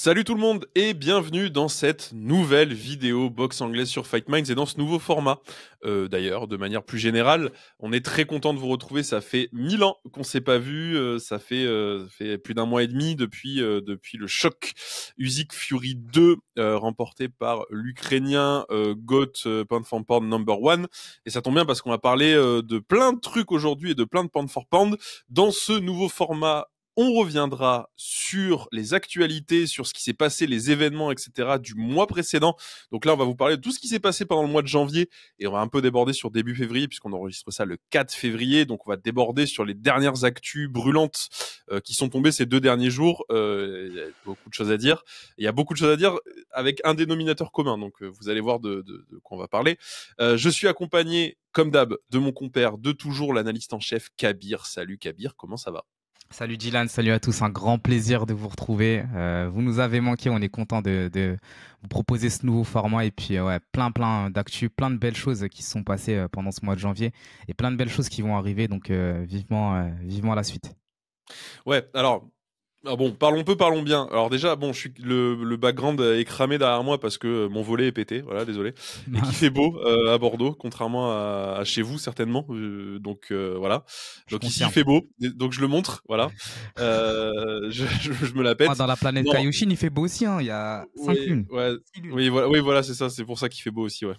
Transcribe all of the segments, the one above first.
Salut tout le monde et bienvenue dans cette nouvelle vidéo boxe anglaise sur Fight Minds et dans ce nouveau format. D'ailleurs, de manière plus générale, on est très content de vous retrouver. Ça fait 1000 ans qu'on s'est pas vu. Ça fait plus d'un mois et demi depuis le choc Usyk Fury 2 remporté par l'Ukrainien GOAT Pound for Pound number one. Et ça tombe bien parce qu'on va parler de plein de trucs aujourd'hui et de plein de Pound for Pound dans ce nouveau format. On reviendra sur les actualités, sur ce qui s'est passé, les événements, etc. du mois précédent. Donc là, on va vous parler de tout ce qui s'est passé pendant le mois de janvier et on va un peu déborder sur début février puisqu'on enregistre ça le 4 février. Donc on va déborder sur les dernières actus brûlantes qui sont tombées ces 2 derniers jours. Il y a beaucoup de choses à dire. Il y a beaucoup de choses à dire avec un dénominateur commun. Donc vous allez voir de quoi on va parler. Je suis accompagné, comme d'hab, de mon compère de toujours, l'analyste en chef Kabir. Salut Kabir, comment ça va ? Salut Dylan, salut à tous, un grand plaisir de vous retrouver. Vous nous avez manqué, on est content de vous proposer ce nouveau format et puis ouais, plein d'actu, plein de belles choses qui se sont passées pendant ce mois de janvier et plein de belles choses qui vont arriver, donc vivement la suite. Ouais, alors bon, parlons peu, parlons bien. Alors déjà, bon, le background est cramé derrière moi parce que mon volet est pété, voilà, désolé, et qu'il fait beau à Bordeaux, contrairement à chez vous certainement. Donc voilà. Je Donc ici il confirme. fait beau, donc je le montre, voilà. Je me la Moi, pète. dans la planète Non, Kaioshin, il fait beau aussi, hein. Il y a 5 oui, lunes. ouais, 6 lunes. oui, voilà, c'est ça, c'est pour ça qu'il fait beau aussi, ouais.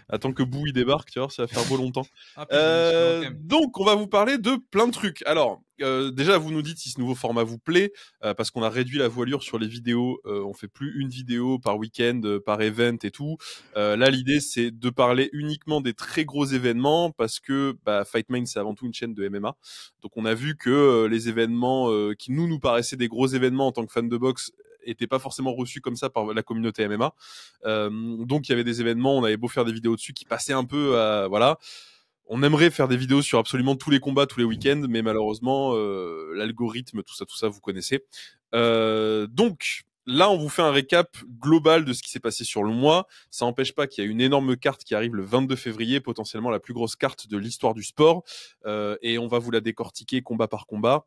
Attends que Boo il débarque, tu vois, ça va faire beau longtemps. Ah, puis je suis au thème. Donc on va vous parler de plein de trucs. Alors déjà vous nous dites si ce nouveau format vous plaît, parce qu'on a réduit la voilure sur les vidéos. On fait plus une vidéo par week-end, par event et tout. Là l'idée c'est de parler uniquement des très gros événements parce que Fight Mind c'est avant tout une chaîne de MMA. Donc on a vu que les événements qui nous paraissaient des gros événements en tant que fan de boxe était pas forcément reçu comme ça par la communauté MMA. Donc il y avait des événements, on avait beau faire des vidéos dessus qui passaient un peu à voilà. On aimerait faire des vidéos sur absolument tous les combats, tous les week-ends, mais malheureusement, l'algorithme, tout ça, vous connaissez. Donc là, on vous fait un récap global de ce qui s'est passé sur le mois. Ça n'empêche pas qu'il y a une énorme carte qui arrive le 22 février, potentiellement la plus grosse carte de l'histoire du sport. Et on va vous la décortiquer combat par combat.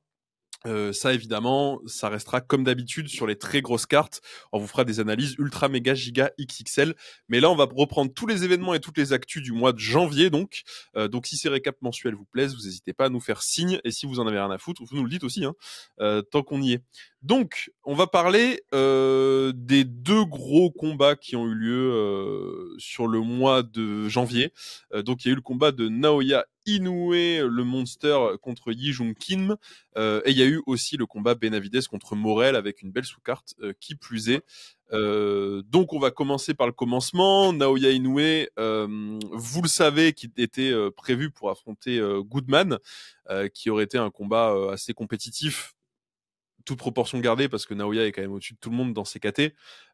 Ça évidemment, ça restera comme d'habitude sur les très grosses cartes. On vous fera des analyses ultra méga giga XXL. Mais là, on va reprendre tous les événements et toutes les actus du mois de janvier. Donc si ces récaps mensuels vous plaisent, vous n'hésitez pas à nous faire signe. Et si vous en avez rien à foutre, vous nous le dites aussi, hein, tant qu'on y est. Donc, on va parler des 2 gros combats qui ont eu lieu sur le mois de janvier. Donc, il y a eu le combat de Naoya Inoue, le Monster, contre Yi Jung Kim. Et il y a eu aussi le combat Benavidez contre Morel avec une belle sous-carte qui plus est. Donc on va commencer par le commencement. Naoya Inoue, vous le savez, qui était prévu pour affronter Goodman, qui aurait été un combat assez compétitif, toute proportion gardée, parce que Naoya est quand même au-dessus de tout le monde dans ses KT,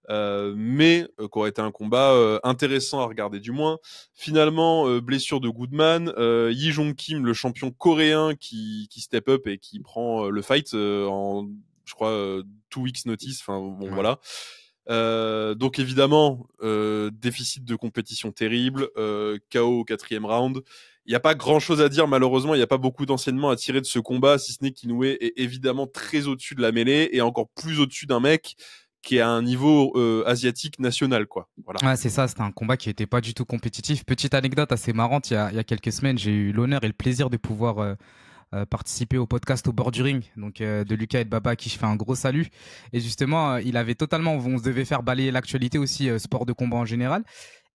mais qu'aurait été un combat intéressant à regarder du moins. Finalement, blessure de Goodman, Yi Jong Kim, le champion coréen qui step up et qui prend le fight en, je crois, 2 weeks notice, enfin bon Ouais. voilà. Donc évidemment, déficit de compétition terrible, KO au 4e round. Il n'y a pas grand-chose à dire, malheureusement, il n'y a pas beaucoup d'enseignements à tirer de ce combat, si ce n'est qu'Inoue est évidemment très au-dessus de la mêlée et encore plus au-dessus d'un mec qui est à un niveau asiatique national, quoi. Voilà. Ouais, c'est ça, c'était un combat qui n'était pas du tout compétitif. Petite anecdote assez marrante, il y a quelques semaines, j'ai eu l'honneur et le plaisir de pouvoir participer au podcast Au bord du ring, donc de Lucas et de Baba, à qui je fais un gros salut. Et justement, il avait totalement, on se devait faire balayer l'actualité aussi, sport de combat en général,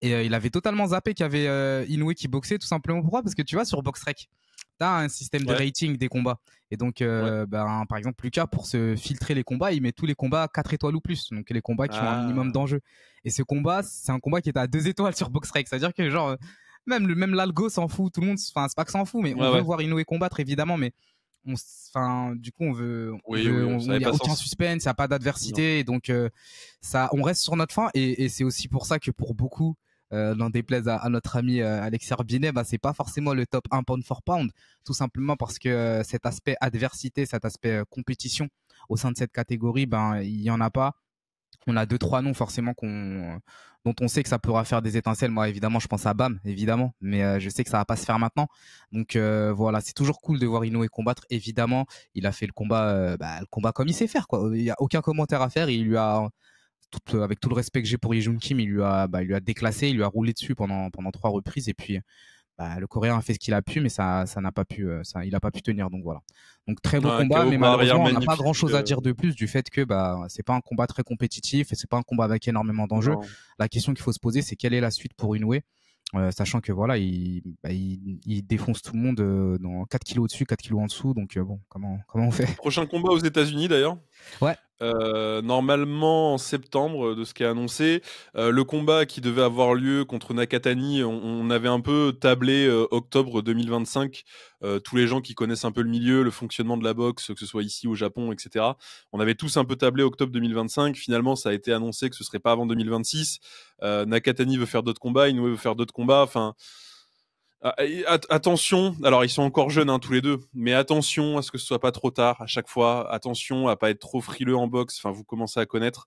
et il avait totalement zappé qu'il y avait Inoue qui boxait, tout simplement. Pourquoi ? Parce que tu vois, sur BoxRec, t'as un système de Ouais, rating des combats. Et donc, ouais. par exemple, Lucas, pour se filtrer les combats, il met tous les combats 4 étoiles ou plus. Donc, les combats qui ont un minimum Ah, d'enjeu. Et ce combat, c'est un combat qui est à 2 étoiles sur BoxRec. C'est-à-dire que, genre, même l'algo s'en fout. Tout le monde, enfin, c'est pas que s'en fout, mais on ouais, veut ouais. voir Inoue combattre, évidemment. Mais enfin, du coup, Oui, oui, ça il n'avait y a pas aucun sens. suspense, il y a pas Non. d'adversité. Et donc, on reste sur notre fin. Et c'est aussi pour ça que pour beaucoup, n'en déplaise à notre ami Alex Herbinet, c'est pas forcément le top 1 pound for pound, tout simplement parce que cet aspect adversité, cet aspect compétition au sein de cette catégorie, il y en a pas. On a 2-3 noms forcément dont on sait que ça pourra faire des étincelles. Moi, évidemment, je pense à Bam, évidemment, mais je sais que ça va pas se faire maintenant. Donc voilà, c'est toujours cool de voir Inoue combattre. Évidemment, il a fait le combat comme il sait faire, quoi. Il y a aucun commentaire à faire. Il lui a avec tout le respect que j'ai pour Lee Jun Kim, il lui a déclassé, il lui a roulé dessus pendant 3 reprises, et puis le Coréen a fait ce qu'il a pu, mais ça n'a pas pu, il a pas pu tenir. Donc voilà. Donc très beau combat, mais malheureusement on n'a pas grand chose à dire de plus du fait que c'est pas un combat très compétitif et c'est pas un combat avec énormément d'enjeux. La question qu'il faut se poser, c'est quelle est la suite pour Inoue, sachant que voilà, il défonce tout le monde dans 4 kilos au-dessus, 4 kilos en dessous. Donc bon, comment on fait? Prochain combat aux États-Unis d'ailleurs. Ouais. Normalement en septembre, de ce qui est annoncé. Le combat qui devait avoir lieu contre Nakatani, on avait un peu tablé octobre 2025. Tous les gens qui connaissent un peu le milieu, le fonctionnement de la boxe, que ce soit ici au Japon, etc. On avait tous un peu tablé octobre 2025. Finalement, ça a été annoncé que ce serait pas avant 2026. Nakatani veut faire d'autres combats, Inoue veut faire d'autres combats. Enfin, attention, alors ils sont encore jeunes tous les deux, mais attention à ce que ce soit pas trop tard à chaque fois, attention à pas être trop frileux en boxe, enfin vous commencez à connaître.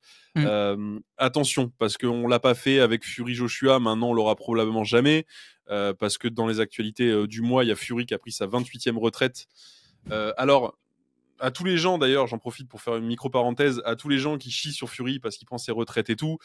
Attention, parce qu'on l'a pas fait avec Fury Joshua, maintenant on l'aura probablement jamais, parce que dans les actualités du mois, il y a Fury qui a pris sa 28e retraite. Alors, à tous les gens d'ailleurs, j'en profite pour faire une micro-parenthèse, à tous les gens qui chient sur Fury parce qu'il prend ses retraites et tout,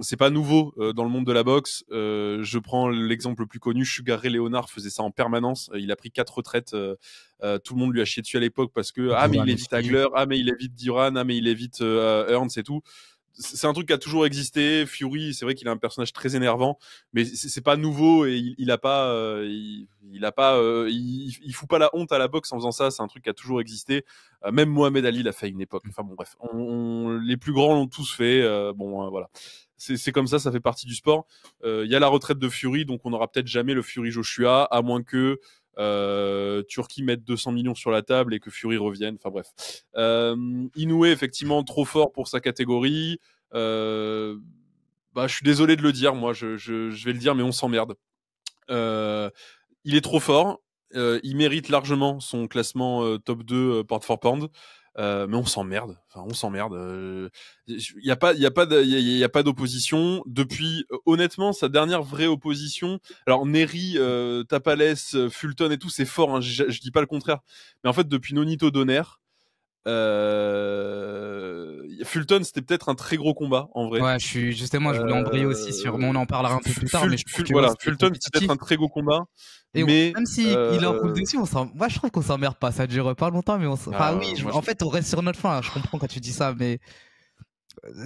c'est pas nouveau dans le monde de la boxe. Je prends l'exemple le plus connu, Sugar Ray Leonard faisait ça en permanence, il a pris 4 retraites, tout le monde lui a chié dessus à l'époque parce que mais il évite Hagler, mais il évite Duran, mais il évite Hearns et tout. C'est un truc qui a toujours existé. Fury, c'est vrai qu'il a un personnage très énervant, mais c'est pas nouveau et il fout pas la honte à la boxe en faisant ça. C'est un truc qui a toujours existé. Même Mohamed Ali l'a fait à une époque. Enfin bon, bref, les plus grands l'ont tous fait. Voilà. C'est comme ça fait partie du sport. Il y a la retraite de Fury, donc on n'aura peut-être jamais le Fury Joshua, à moins que Turquie mette 200 millions sur la table et que Fury revienne. Enfin bref. Inoue, effectivement, trop fort pour sa catégorie. Je suis désolé de le dire, moi, je vais le dire, mais on s'emmerde. Il est trop fort. Il mérite largement son classement top 2 pound for pound. Mais on s'emmerde. Enfin, on s'emmerde. Il y a pas d'opposition depuis. Honnêtement, sa dernière vraie opposition. Alors Neri, Tapales, Fulton et tout, c'est fort. Je dis pas le contraire. Mais en fait, depuis Nonito Donner, Fulton, c'était peut-être un très gros combat en vrai. Ouais, je voulais embrayer aussi sur. On en parlera un peu plus tard, mais Fulton, c'est peut-être un très gros combat. Et mais même si il en roule dessus, moi je trouve qu'on s'emmerde pas. Ça dure pas longtemps, mais en fait, on reste sur notre fin. Je comprends quand tu dis ça, mais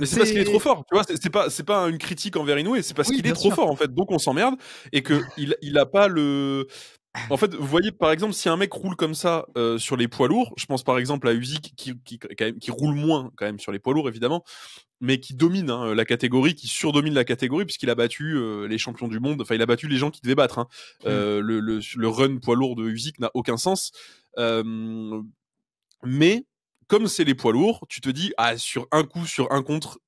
c'est parce qu'il est trop fort, tu vois. C'est pas une critique envers Inoue, c'est parce qu'il est trop fort en fait. Donc on s'emmerde et que il a pas le. En fait, vous voyez, par exemple, si un mec roule comme ça sur les poids lourds, je pense par exemple à Usyk qui roule moins quand même sur les poids lourds évidemment, mais qui domine la catégorie, qui surdomine la catégorie puisqu'il a battu les champions du monde. Enfin, il a battu les gens qui devaient battre. Le run poids lourd de Usyk n'a aucun sens. Mais comme c'est les poids lourds, tu te dis sur un coup, sur un contre,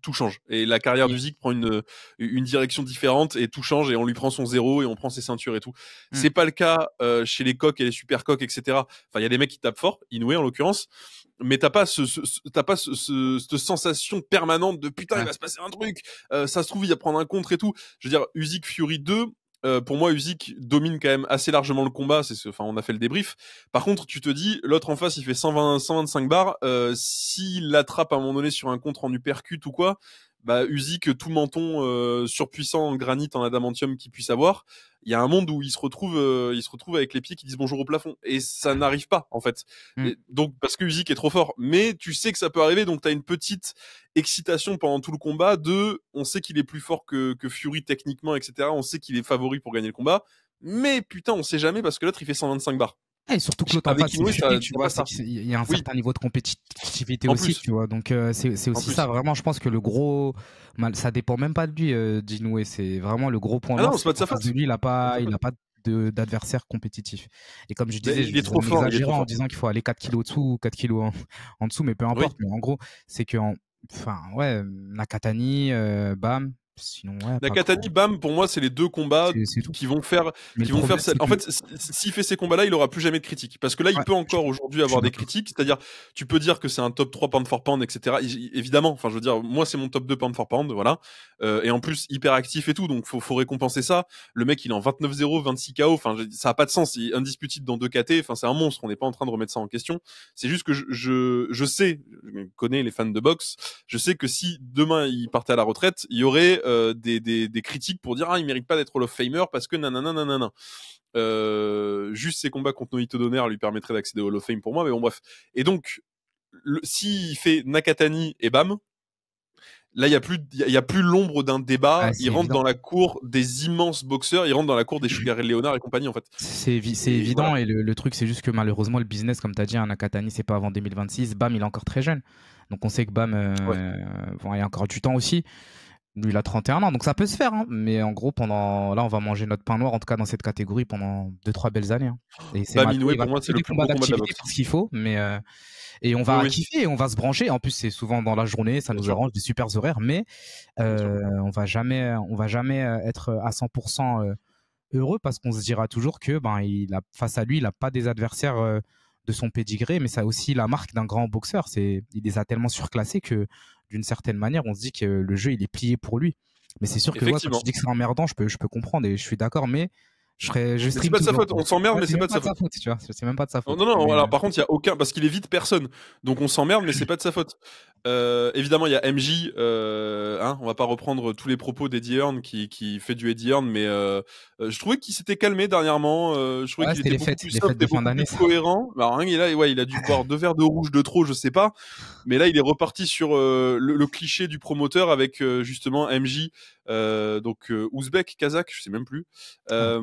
tout change. Et la carrière d'Usyk prend une direction différente et tout change et on lui prend son zéro et on prend ses ceintures et tout. C'est pas le cas chez les coqs et les super coqs, etc. Enfin, il y a des mecs qui tapent fort, Inoue en l'occurrence, mais t'as pas cette sensation permanente de putain, il va se passer un truc. Ça se trouve, il va prendre un contre et tout. Je veux dire, Usyk Fury 2, pour moi, Usyk domine quand même assez largement le combat. On a fait le débrief. Par contre, tu te dis, l'autre en face, il fait 125 bars. S'il l'attrape à un moment donné sur un contre en uppercut ou quoi, Usyk, tout menton surpuissant en granit, en adamantium qu'il puisse avoir, il y a un monde où il se retrouve avec les pieds qui disent bonjour au plafond. Et ça n'arrive pas, en fait. Et donc, parce que Usyk est trop fort. Mais tu sais que ça peut arriver, donc t'as une petite excitation pendant tout le combat on sait qu'il est plus fort que Fury techniquement, etc. On sait qu'il est favori pour gagner le combat. Mais putain, on sait jamais parce que l'autre, il fait 125 bars. Et surtout que l'autre en face, tu vois, il y a un certain niveau de compétitivité aussi, tu vois. Donc c'est aussi ça. Vraiment, je pense que le gros, ça dépend même pas de lui, d'Inoue. C'est vraiment le gros point. Non, c'est pas de sa faute. Lui, il a pas d'adversaire compétitif. Et comme je disais, il est trop fort, en disant qu'il faut aller 4 kilos au-dessous ou 4 kilos en dessous, mais peu importe. Mais en gros, c'est que, Nakatani, bam. Sinon, ouais, pas grand. Nakatani, Bam, pour moi, c'est les deux combats C'est tout. qui vont faire, Mais qui le vont faire problème, cette... c'est En que, fait, s'il fait ces combats-là, il aura plus jamais de critiques. Parce que là, il ouais, peut encore aujourd'hui je suis avoir des d'accord. critiques. C'est-à-dire, tu peux dire que c'est un top 3 pound for pound, etc. Évidemment. Enfin, je veux dire, moi, c'est mon top 2 pound for pound, voilà. Et en plus, hyper actif et tout. Donc, faut récompenser ça. Le mec, il est en 29-0, 26 KO. Enfin, ça a pas de sens. Il est undisputed dans 2 KT. Enfin, c'est un monstre. On n'est pas en train de remettre ça en question. C'est juste que je sais, je connais les fans de boxe. Je sais que si demain il partait à la retraite, il y aurait des critiques pour dire il mérite pas d'être Hall of Famer parce que nanana nanana. Juste ses combats contre Noito Donner lui permettraient d'accéder au Hall of Fame pour moi, mais bon bref. Et donc s'il fait Nakatani et bam, là il y a plus l'ombre d'un débat. Ah, Il c'est rentre évident. dans la cour des immenses boxeurs, il rentre dans la cour des Sugar Ray Leonard et compagnie en fait. C'est Et voilà. évident et le truc c'est juste que malheureusement le business comme tu as dit un Nakatani c'est pas avant 2026. Bam il est encore très jeune. Donc on sait que Bam Ouais. bon, il y a encore du temps aussi. Lui il a 31 ans donc ça peut se faire hein. Mais en gros pendant là on va manger notre pain noir en tout cas dans cette catégorie pendant 2-3 belles années hein. Et c'est Bam matou, Inoue il va pour moi faire que c'est le des plus combats gros combat de la d'activité boxe. parce qu'il faut mais et on Oui va oui, kiffer, on va se brancher. En plus, c'est souvent dans la journée, ça bien nous sûr, arrange des super horaires, mais bien sûr. on va jamais être à 100% heureux parce qu'on se dira toujours que ben il a face à lui, il a pas des adversaires de son pédigré, mais ça a aussi la marque d'un grand boxeur. Il les a tellement surclassés que d'une certaine manière, on se dit que le jeu il est plié pour lui. Mais c'est sûr que ouais, quand tu Effectivement. dis que c'est emmerdant, je peux comprendre et je suis d'accord, mais je Mais c'est stream pas de sa toujours. faute, on s'emmerde Ouais, mais c'est c'est même pas de pas sa de sa faute. faute, tu vois. C'est même pas de sa Non, faute. non, Mais alors par contre, il y a aucun, parce qu'il évite personne. Donc on s'emmerde, mais c'est pas de sa faute. Évidemment, il y a MJ, on va pas reprendre tous les propos d'Eddie Hearn qui fait du Eddie Hearn, mais je trouvais qu'il s'était calmé dernièrement. Je trouvais ouais, qu'il c'était était beaucoup plus les fêtes soft et de fin beaucoup d'année. plus Ça. cohérent. Alors, hein, il a dû boire 2 verres de rouge de trop, je sais pas. Mais là, il est reparti sur le cliché du promoteur avec justement MJ, ouzbek, kazakh, je sais même plus, Ouais.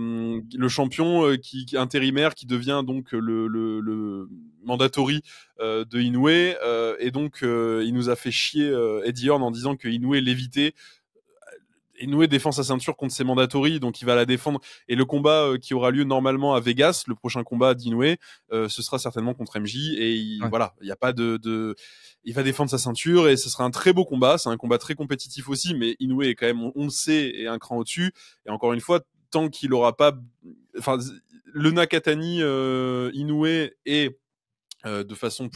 le champion qui intérimaire qui devient donc le mandatory de Inoue, et donc il nous a fait chier Eddie Hearn en disant que Inoue l'évitait. Inoue défend sa ceinture contre ses mandatory, donc il va la défendre. Et le combat qui aura lieu normalement à Vegas, le prochain combat d'Inoue, ce sera certainement contre MJ. Et Ouais. voilà, il n'y a pas il va défendre sa ceinture et ce sera un très beau combat. C'est un combat très compétitif aussi, mais Inoue est quand même, on le sait, est un cran au-dessus. Et encore une fois, tant qu'il aura pas, enfin, le Nakatani Inoue et de façon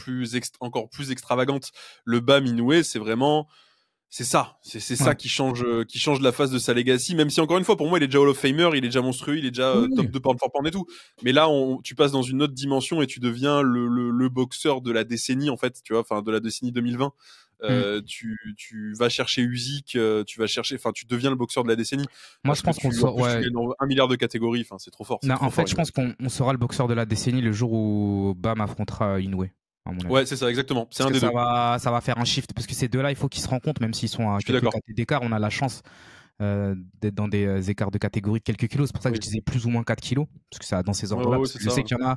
encore plus extravagante, le Bam Inoue, c'est vraiment c'est ça, c'est ça Ouais. qui change la face de sa legacy. Même si encore une fois, pour moi, il est déjà Hall of Famer, il est déjà monstrueux, il est déjà Oui, top oui. 2 pound for pound et tout. Mais là, tu passes dans une autre dimension et tu deviens le boxeur de la décennie en fait, tu vois, enfin de la décennie 2020. Mm. Tu vas chercher Usyk, tu deviens le boxeur de la décennie Moi, je parce que pense qu'on en plus, tu ouais. gagnes dans 1 milliard de catégories. Enfin, c'est trop fort, c'est Non, en trop fait, fort. je pense qu'on sera le boxeur de la décennie le jour où Bam affrontera Inoue, à mon avis. Ouais, c'est ça, exactement. C'est Parce un que des deux. ça va faire un shift. Parce que ces deux-là, il faut qu'ils se rencontrent, même s'ils sont à Je suis quelques d'accord. KT d'écart. On a la chance d'être dans des écarts de catégorie de quelques kilos. C'est pour ça que je Oui. disais plus ou moins 4 kilos. Parce que ça dans ces ordres-là. Ouais, Parce c'est que je ça. sais qu'il y en a.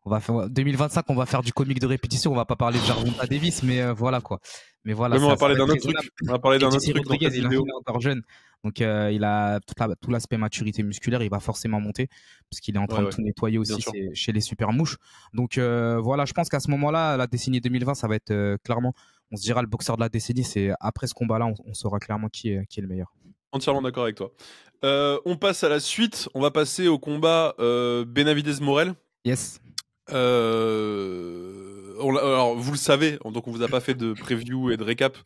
On va faire 2025, on va faire du comique de répétition. On va pas parler de Gervonta Davis, mais voilà quoi. Mais voilà, Ouais, mais on va ça parler va être d'un autre raisonnable. truc. On va parler Et d'un autre Jesse truc dans Rodriguez, cette il vidéo. est encore jeune. Donc il a tout l'aspect maturité musculaire, il va forcément monter parce qu'il est en train Ouais, de ouais, tout nettoyer bien aussi sûr. chez les super mouches. Donc voilà, je pense qu'à ce moment-là, la décennie 2020, ça va être clairement, on se dira le boxeur de la décennie, c'est après ce combat-là, on saura clairement qui est le meilleur. Entièrement d'accord avec toi. On passe à la suite. On va passer au combat Benavidez-Morel. Yes. Alors, vous le savez, donc on vous a pas fait de preview et de récap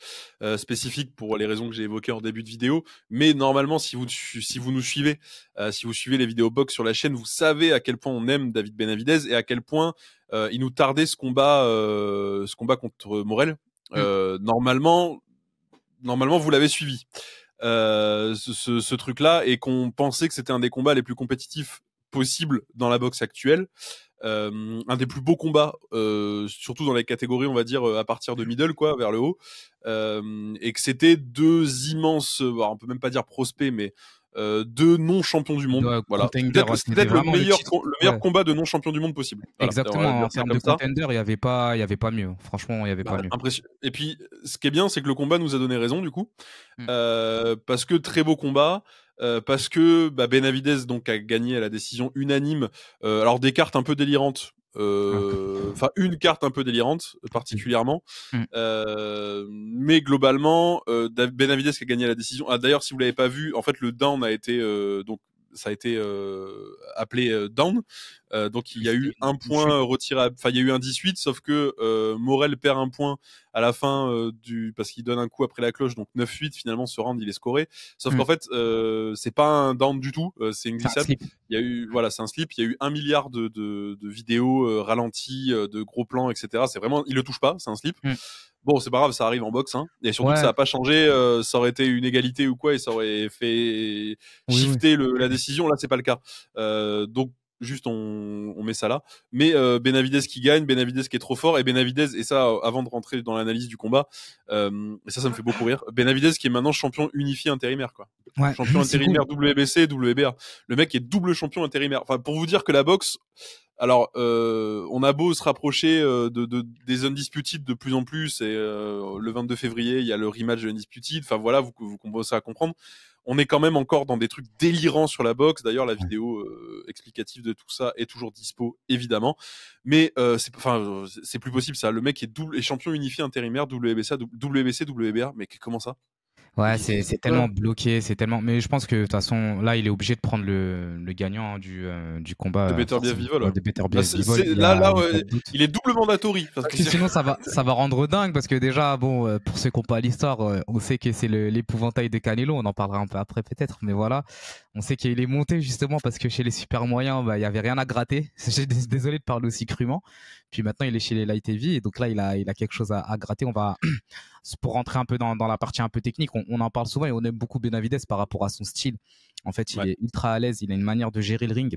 spécifique pour les raisons que j'ai évoquées en début de vidéo. Mais normalement, si vous nous suivez, si vous suivez les vidéos box sur la chaîne, vous savez à quel point on aime David Benavidez et à quel point il nous tardait ce combat contre Morel. Mm. Normalement, vous l'avez suivi. Ce truc-là et qu'on pensait que c'était un des combats les plus compétitifs possibles dans la boxe actuelle. Un des plus beaux combats, surtout dans les catégories, on va dire, à partir de middle, quoi, vers le haut. Et que c'était deux immenses, alors on peut même pas dire prospects, mais deux non-champions du monde. Ouais, Voilà. contender, ouais, C'était c'était peut-être vraiment le titre. le meilleur Ouais. combat de non-champion du monde possible. Voilà. On va Exactement, dire en ça termes de comme ça. contender, il y avait pas mieux. Franchement, il y avait pas mieux. Et puis, ce qui est bien, c'est que le combat nous a donné raison, du coup. Mm. Parce que très beau combat. Parce que Benavidez donc a gagné à la décision unanime. Alors des cartes un peu délirantes. enfin une carte un peu délirante particulièrement, mais globalement Benavidez qui a gagné la décision. Ah, d'ailleurs, si vous l'avez pas vu, en fait le down a été donc ça a été appelé down. Donc il y a eu un point retiré, enfin il y a eu un 18, sauf que Morel perd un point à la fin parce qu'il donne un coup après la cloche, donc 9-8 finalement ce round il est scoré. Sauf qu'en fait c'est pas un down du tout, c'est une glissade. Il y a eu c'est un slip. Il y a eu 1 milliard de vidéos ralenties, de gros plans, etc. C'est vraiment, il le touche pas, c'est un slip. Bon, c'est pas grave, ça arrive en boxe, hein. Et surtout que ça a pas changé, ça aurait été une égalité ou quoi, et ça aurait fait shifter la décision. Là, c'est pas le cas. Donc, juste, on met ça là. Mais Benavidez qui gagne, Benavidez qui est trop fort, et Benavidez, et ça, avant de rentrer dans l'analyse du combat, et ça me fait beaucoup rire. Benavidez qui est maintenant champion unifié intérimaire, quoi. Champion intérimaire WBC, WBA. Le mec est double champion intérimaire. Enfin, pour vous dire que la boxe, alors, on a beau se rapprocher des Undisputed de plus en plus, et le 22 février, il y a le rematch de Undisputed. Enfin voilà, vous commencez à comprendre. On est quand même encore dans des trucs délirants sur la boxe. D'ailleurs, la vidéo explicative de tout ça est toujours dispo, évidemment. Mais c'est plus possible ça. Le mec est champion unifié intérimaire WBC, WBA. Mais comment ça? Ouais, c'est tellement bloqué, c'est tellement. Mais je pense que de toute façon, là, il est obligé de prendre le gagnant du combat. De Beterbiev Bivol. De Beterbiev Bivol. Il est double mandatory. Parce que sinon, ça va rendre dingue. Parce que déjà, bon, pour ceux qui n'ont pas l'histoire, on sait que c'est l'épouvantail de Canelo. On en parlera un peu après peut-être, mais voilà. On sait qu'il est monté justement parce que chez les super moyens, il y avait rien à gratter. Désolé de parler aussi crûment. Puis maintenant, il est chez les light heavy et donc là, il a quelque chose à gratter. On va pour rentrer un peu dans la partie un peu technique. On en parle souvent et on aime beaucoup Benavidez par rapport à son style. En fait, il est ultra à l'aise. Il a une manière de gérer le ring,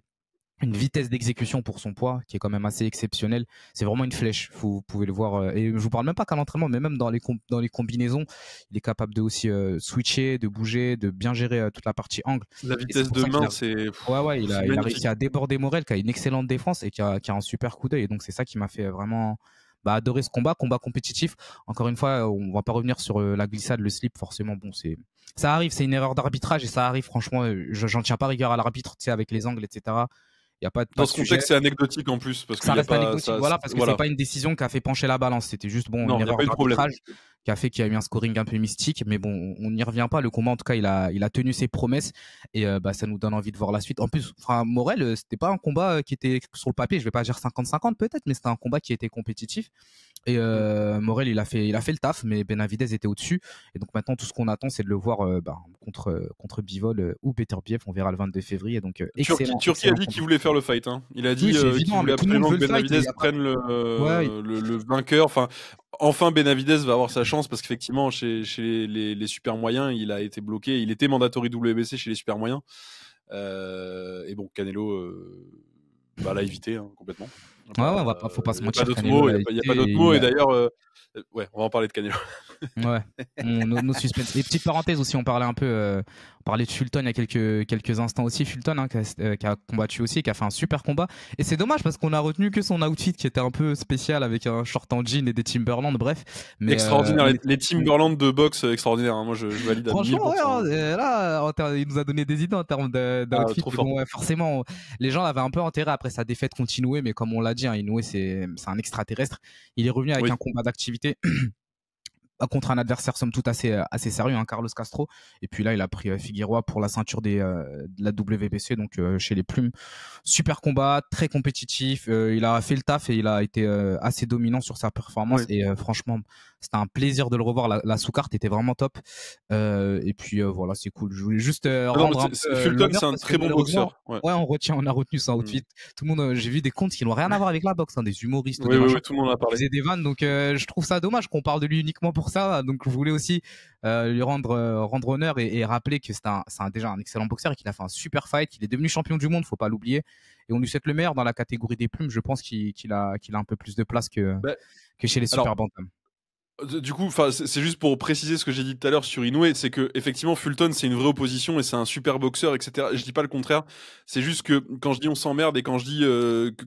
une vitesse d'exécution pour son poids qui est quand même assez exceptionnelle. C'est vraiment une flèche. Vous pouvez le voir. Et je vous parle même pas qu'à l'entraînement, mais même dans les combinaisons, il est capable de aussi switcher, de bouger, de bien gérer toute la partie angle. La vitesse de main, c'est. Ouais, il a réussi à déborder Morel, qui a une excellente défense et qui a un super coup d'œil. Et donc c'est ça qui m'a fait vraiment adorer ce combat compétitif. Encore une fois, on va pas revenir sur la glissade, le slip. Forcément, bon, ça arrive, c'est une erreur d'arbitrage et ça arrive. Franchement, j'en tiens pas rigueur à l'arbitre, tu sais, avec les angles, etc. Y a pas dans ce contexte, c'est anecdotique en plus parce que ça reste anecdotique, parce que c'est pas une décision qui a fait pencher la balance. C'était juste une erreur d'arbitrage qui a fait qu'il y a eu un scoring un peu mystique. Mais bon, on n'y revient pas. Le combat, en tout cas, il a tenu ses promesses et ça nous donne envie de voir la suite. En plus, Morel, c'était pas un combat qui était sur le papier. Je vais pas dire 50-50 peut-être, mais c'était un combat qui était compétitif. Et Morel, il a fait le taf, mais Benavidez était au-dessus. Et donc maintenant, tout ce qu'on attend, c'est de le voir contre Bivol ou Beterbiev. On verra le 22 février. Donc Turki a dit qu'il voulait faire le fight. Hein. Il a dit qu'il voulait absolument que Benavidez prenne le vainqueur. Enfin, Benavidez va avoir sa chance parce qu'effectivement, chez les super moyens, il a été bloqué. Il était mandatory WBC chez les super moyens. Et bon, Canelo l'a évité complètement. Faut pas se mentir. Il n'y a pas d'autre mot. Et d'ailleurs, on va en parler de Canelo. Ouais, nos suspens. Et petite parenthèse aussi, on parlait un peu, on parlait de Fulton il y a quelques instants aussi. Fulton qui a combattu aussi, qui a fait un super combat. Et c'est dommage parce qu'on a retenu que son outfit qui était un peu spécial avec un short en jean et des Timberland, bref. Mais, extraordinaire, les Timberland de boxe extraordinaire. Hein. Moi, je valide à 1000%. Franchement, là, il nous a donné des idées en termes d'outfit. Forcément, les gens avaient un peu intérêt après sa défaite continuer, mais comme on l'a dit, Inoue, c'est un extraterrestre. Il est revenu avec un combat d'activité. Contre un adversaire somme toute assez sérieux, Carlos Castro, et puis là il a pris Figueroa pour la ceinture de la WBC, donc chez les plumes. Super combat, très compétitif, il a fait le taf et il a été assez dominant sur sa performance, et franchement c'était un plaisir de le revoir. La sous-carte était vraiment top, et puis voilà, c'est cool. Je voulais juste rendre Fulton, c'est un très bon boxeur. On a retenu son outfit. Tout le monde, j'ai vu des comptes qui n'ont rien à voir avec la boxe, des humoristes, tout le monde a parlé. Ils faisaient des vannes, donc je trouve ça dommage qu'on parle de lui uniquement pour ça. Donc je voulais aussi lui rendre honneur et rappeler que c'est déjà un excellent boxeur et qu'il a fait un super fight, qu'il est devenu champion du monde, faut pas l'oublier, et on lui souhaite le meilleur dans la catégorie des plumes. Je pense qu'il a un peu plus de place que chez les super bantams. Du coup, c'est juste pour préciser ce que j'ai dit tout à l'heure sur Inoue, c'est que effectivement Fulton c'est une vraie opposition et c'est un super boxeur, etc. Je dis pas le contraire. C'est juste que quand je dis on s'emmerde et quand je dis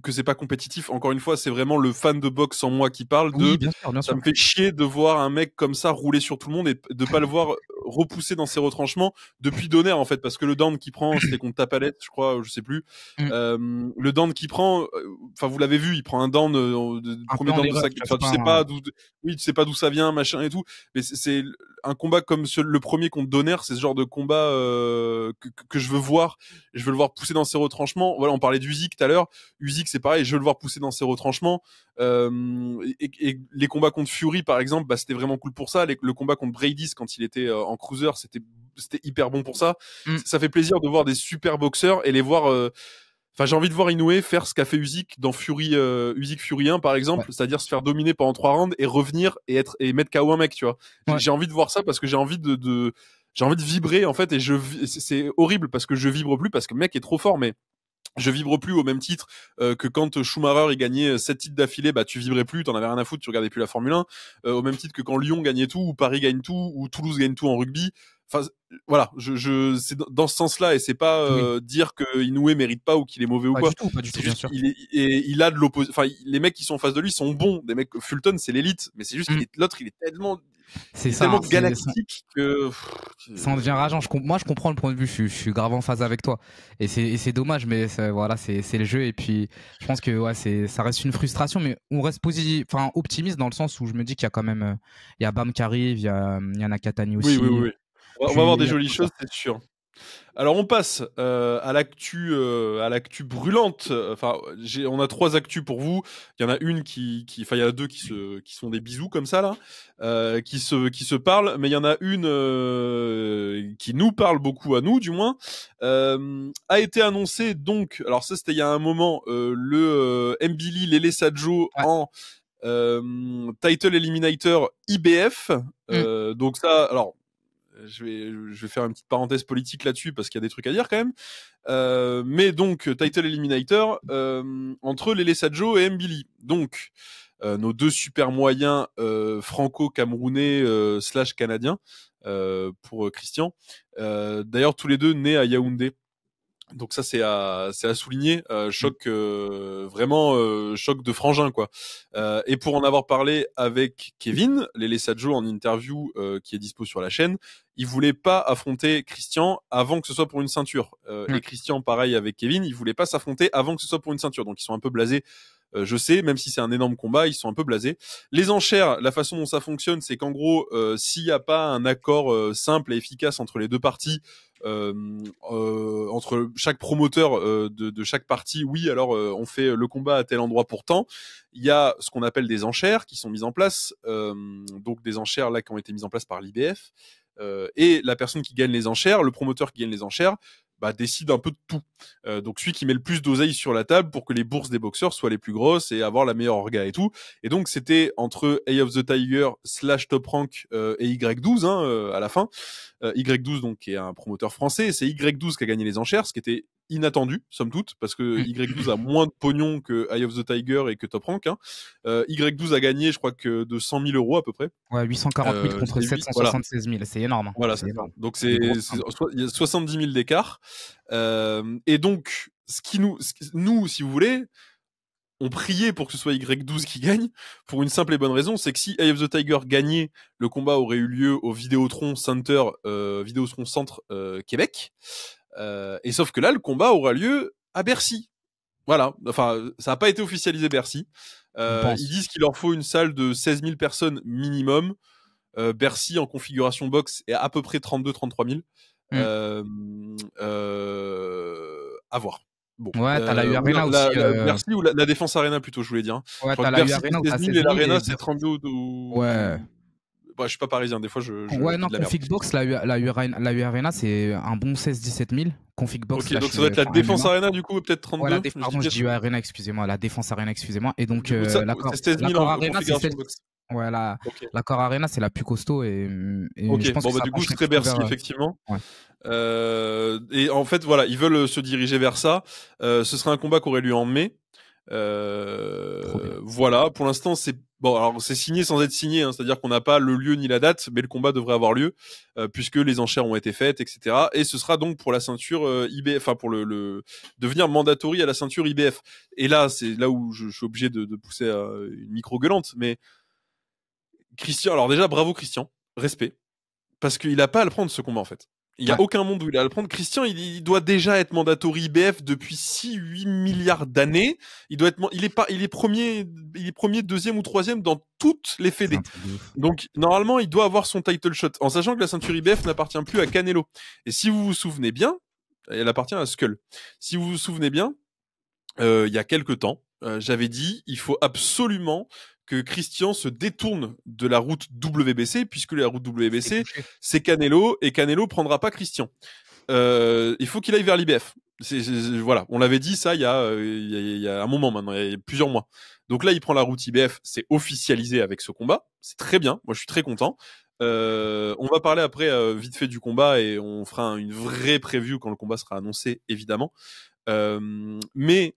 que c'est pas compétitif, encore une fois, c'est vraiment le fan de boxe en moi qui parle. Oui, bien sûr. Ça me fait chier de voir un mec comme ça rouler sur tout le monde et de pas le voir repoussé dans ses retranchements depuis Donner en fait, parce que le down qu'il prend, c'était contre Tapalette, je crois, je sais plus. Le down qu'il prend, enfin vous l'avez vu, il prend un down, premier down de sa, enfin tu sais pas d'où, oui, tu sais pas d'où ça vient, machin et tout. Mais c'est un combat comme le premier contre Donner, c'est ce genre de combat que je veux voir. Je veux le voir pousser dans ses retranchements. Voilà, on parlait d'Usyk tout à l'heure. Usyk, c'est pareil, je veux le voir pousser dans ses retranchements. Et les combats contre Fury, par exemple, bah, c'était vraiment cool pour ça. Le combat contre Brady, quand il était en cruiser, c'était hyper bon pour ça. Ça fait plaisir de voir des super boxeurs et les voir. Enfin, j'ai envie de voir Inoue faire ce qu'a fait Usyk dans Usyk Fury 1, par exemple, c'est-à-dire se faire dominer pendant 3 rounds et revenir et mettre KO un mec, tu vois. J'ai envie de voir ça parce que j'ai envie j'ai envie de vibrer, en fait, et c'est horrible parce que je vibre plus parce que le mec est trop fort, mais je vibre plus au même titre que quand Schumacher il gagnait 7 titres d'affilée, bah tu vibrais plus, t'en avais rien à foutre, tu regardais plus la Formule 1, au même titre que quand Lyon gagnait tout, ou Paris gagne tout, ou Toulouse gagne tout en rugby. Enfin voilà, c'est dans ce sens-là, et c'est pas dire que Inoue mérite pas ou qu'il est mauvais ou pas quoi. Pas du tout, bien sûr. Il a de l'opposé. Enfin, les mecs qui sont en face de lui sont bons. Des mecs, Fulton, c'est l'élite, mais c'est juste l'autre, il est tellement tellement galactique que ça en devient rageant. Moi, je comprends le point de vue. Je suis grave en phase avec toi. Et c'est dommage, mais voilà, c'est le jeu. Et puis, je pense que ça reste une frustration, mais on reste optimiste dans le sens où je me dis qu'il y a quand même, il y a Bam qui arrive, il y a Nakatani aussi. Oui. On va avoir des jolies choses, c'est sûr. Alors on passe à l'actu brûlante. Enfin, on a 3 actus pour vous. Il y en a une enfin il y en a 2 qui sont des bisous comme ça là, qui se parlent, mais il y en a une qui nous parle beaucoup à nous du moins. A été annoncé donc. Alors ça c'était il y a un moment, le Mbili Lele Sadjo en Title Eliminator IBF. Donc ça, alors. Je vais faire une petite parenthèse politique là-dessus parce qu'il y a des trucs à dire quand même. Mais donc Title Eliminator entre Lele Sadjo et Mbili. Donc nos 2 super moyens franco-camerounais / canadiens pour Christian. D'ailleurs tous les 2 nés à Yaoundé. Donc ça c'est à souligner, choc vraiment choc de frangin quoi. Et pour en avoir parlé avec Kevin Lele Sadjo en interview qui est dispo sur la chaîne, il voulait pas affronter Christian avant que ce soit pour une ceinture. Et Christian pareil avec Kevin, il voulait pas s'affronter avant que ce soit pour une ceinture. Donc ils sont un peu blasés. Je sais, même si c'est un énorme combat, ils sont un peu blasés. Les enchères, la façon dont ça fonctionne, c'est qu'en gros, s'il n'y a pas un accord simple et efficace entre les 2 parties, entre chaque promoteur de chaque partie, oui, alors on fait le combat à tel endroit pour tant. Il y a ce qu'on appelle des enchères qui sont mises en place, donc des enchères là qui ont été mises en place par l'IBF. Et la personne qui gagne les enchères, le promoteur qui gagne les enchères, décide un peu de tout. Donc celui qui met le plus d'oseille sur la table pour que les bourses des boxeurs soient les plus grosses et avoir la meilleure orga et tout. Et donc c'était entre Eye of the Tiger / Top Rank et Y12 à la fin. Y12 donc qui est un promoteur français, c'est Y12 qui a gagné les enchères, ce qui était inattendu somme toute parce que Y12 a moins de pognon que Eye of the Tiger et que Top Rank. Y12 a gagné je crois que de 100 000 euros à peu près. Ouais, 840 000 contre 776 000, c'est énorme. Voilà, c'est énorme. Donc il y a 70 000 d'écart. Et donc nous, si vous voulez, on priait pour que ce soit Y12 qui gagne, pour une simple et bonne raison, c'est que si Eye of the Tiger gagnait, le combat aurait eu lieu au Vidéotron Center, Vidéotron Centre Québec. Et sauf que là, le combat aura lieu à Bercy. Voilà, enfin, ça n'a pas été officialisé Bercy. Ils disent qu'il leur faut une salle de 16 000 personnes minimum. Bercy en configuration box est à peu près 32-33 000. À voir. Bon. Ouais, t'as la U-Arena aussi. Bercy ou la Défense Arena plutôt, je voulais dire. Ouais, t'as la U-Arena c'est 16 000 et l'Arena c'est 32 ou... Ouais. Bah, je suis pas parisien, des fois ouais, non, Config Box, la U-Arena, c'est un bon 16-17 000. Config Box. Ok, donc ça doit être la Défense Arena du coup, peut-être 32. Ouais, pardon, je dis U-Arena, excusez-moi, la Défense Arena, excusez-moi. Et donc, c'est 16 000 en Arena, configuration box. Ouais, l'accord Arena, c'est la plus costaud et ok, je pense que du coup, ce serait Bercy, effectivement. Ouais. Et en fait, voilà, ils veulent se diriger vers ça. Ce serait un combat qui aurait lieu en mai. Voilà, pour l'instant, c'est bon. Alors, c'est signé sans être signé, c'est-à-dire qu'on n'a pas le lieu ni la date, mais le combat devrait avoir lieu puisque les enchères ont été faites, etc. Et ce sera donc pour la ceinture IBF, enfin pour le devenir mandatory à la ceinture IBF. Et là, c'est là où je suis obligé de pousser une micro gueulante, mais Christian, alors déjà, bravo Christian, respect. parce qu'il a pas à le prendre ce combat en fait. Il y a Ouais. aucun monde où il a à le prendre. Christian, il doit déjà être mandatory IBF depuis 6-8 milliards d'années. Il doit être, il est premier, deuxième ou troisième dans toutes les C'est fédés. un truc de ouf. Donc normalement, il doit avoir son title shot, en sachant que la ceinture IBF n'appartient plus à Canelo. Et si vous vous souvenez bien, elle appartient à Skull. Si vous vous souvenez bien, il y a quelques temps, j'avais dit, il faut absolument que Christian se détourne de la route WBC, puisque la route WBC, c'est Canelo, et Canelo prendra pas Christian. Il faut qu'il aille vers l'IBF. Voilà, on l'avait dit ça il y a un moment maintenant, il y a plusieurs mois. Donc là, il prend la route IBF, c'est officialisé avec ce combat, c'est très bien, moi je suis très content. On va parler après vite fait du combat et on fera une vraie preview quand le combat sera annoncé, évidemment. Mais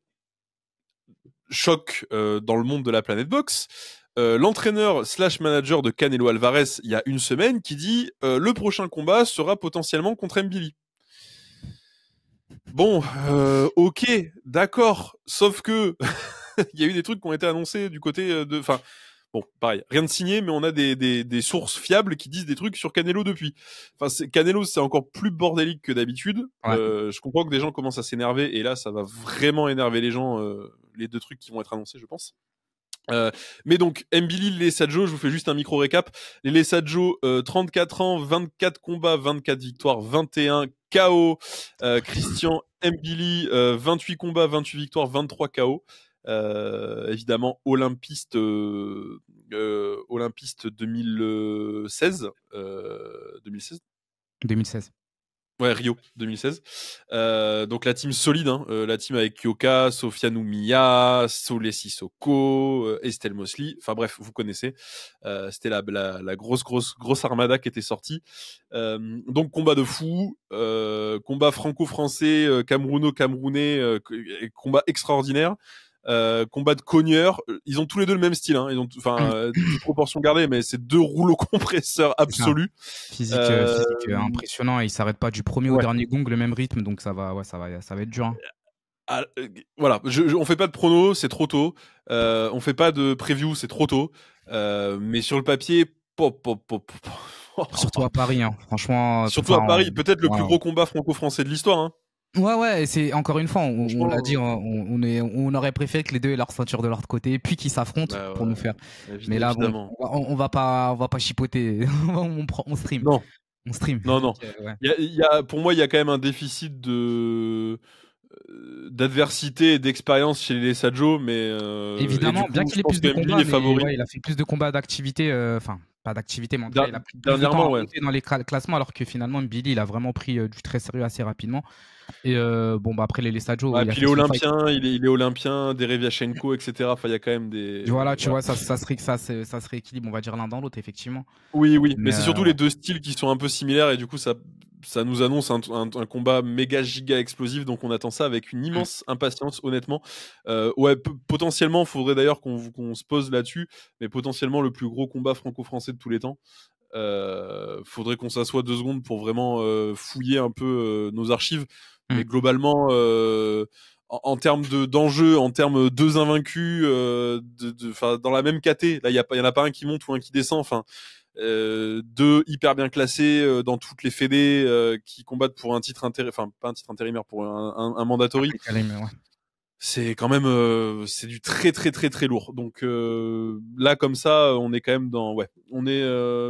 choc dans le monde de la planète boxe. L'entraîneur slash manager de Canelo Alvarez il y a une semaine qui dit le prochain combat sera potentiellement contre Mbili. Bon, ok, d'accord, sauf que il y a eu des trucs qui ont été annoncés du côté de... Enfin, bon, pareil, rien de signé, mais on a des sources fiables qui disent des trucs sur Canelo depuis. Enfin, Canelo, c'est encore plus bordélique que d'habitude. Ouais. Je comprends que des gens commencent à s'énerver, et là, ça va vraiment énerver les gens, les deux trucs qui vont être annoncés, je pense. Mais donc, Mbili, les Sadjo, je vous fais juste un micro récap. Les Sadjo, 34 ans, 24 combats, 24 victoires, 21 KO. Christian Mbili, 28 combats, 28 victoires, 23 KO. Évidemment, olympiste 2016. 2016 2016. Ouais, Rio 2016. Donc la team solide, hein, la team avec Kyoka, Sofia Noumiya, Solé Sissoko, Estelle Mosley. Enfin bref, vous connaissez. C'était la grosse armada qui était sortie. Donc combat de fou, combat franco-français, camerouno-camerounais, combat extraordinaire. Combat de cogneurs, ils ont tous les deux le même style, hein. Ils ont, enfin, toute proportion gardée, mais c'est deux rouleaux compresseurs absolus. Physique impressionnant, et il s'arrête pas du premier au dernier gong, le même rythme, donc ça va être dur. Hein. Voilà, on fait pas de prono, c'est trop tôt. On fait pas de preview, c'est trop tôt. Mais sur le papier, surtout à Paris, hein. Franchement. Surtout à Paris, peut-être le plus gros combat franco-français de l'histoire. Hein. Ouais, et c'est encore une fois, on l'a dit, on aurait préféré que les deux aient leur ceinture de leur côté, puis qu'ils s'affrontent pour nous faire. Mais là, bon, on va pas chipoter, on stream. Non. On stream. Non. Donc, pour moi, il y a quand même un déficit d'adversité et d'expérience chez les Sadjo, mais évidemment, bien qu'il ait plus de combats, il a fait plus de combats d'activité, enfin pas d'activité, mais en tout cas, il a pris plus de temps à monter dans les classements, alors que finalement Mbili, il a vraiment pris du très sérieux assez rapidement. Et bon, bah après les Sadjo, puis il est olympien, il est olympien, Dereviachenko, etc. Enfin, il y a quand même des. Voilà, tu vois, ça se rééquilibre, on va dire l'un dans l'autre, effectivement. Oui, mais c'est surtout les deux styles qui sont un peu similaires, et du coup, ça nous annonce un combat méga giga explosif, donc on attend ça avec une immense impatience, honnêtement. Potentiellement, faudrait d'ailleurs qu'on se pose là-dessus, mais potentiellement le plus gros combat franco-français de tous les temps. Faudrait qu'on s'assoie 2 secondes pour vraiment fouiller un peu nos archives, mais globalement, en termes d'enjeux, en termes deux invaincus, dans la même caté, là il y en a pas un qui monte ou un qui descend, enfin. Deux hyper bien classés dans toutes les fédés qui combattent pour un titre enfin pas un titre intérimaire, pour un mandatory. C'est quand même c'est du très lourd. Donc là comme ça, on est quand même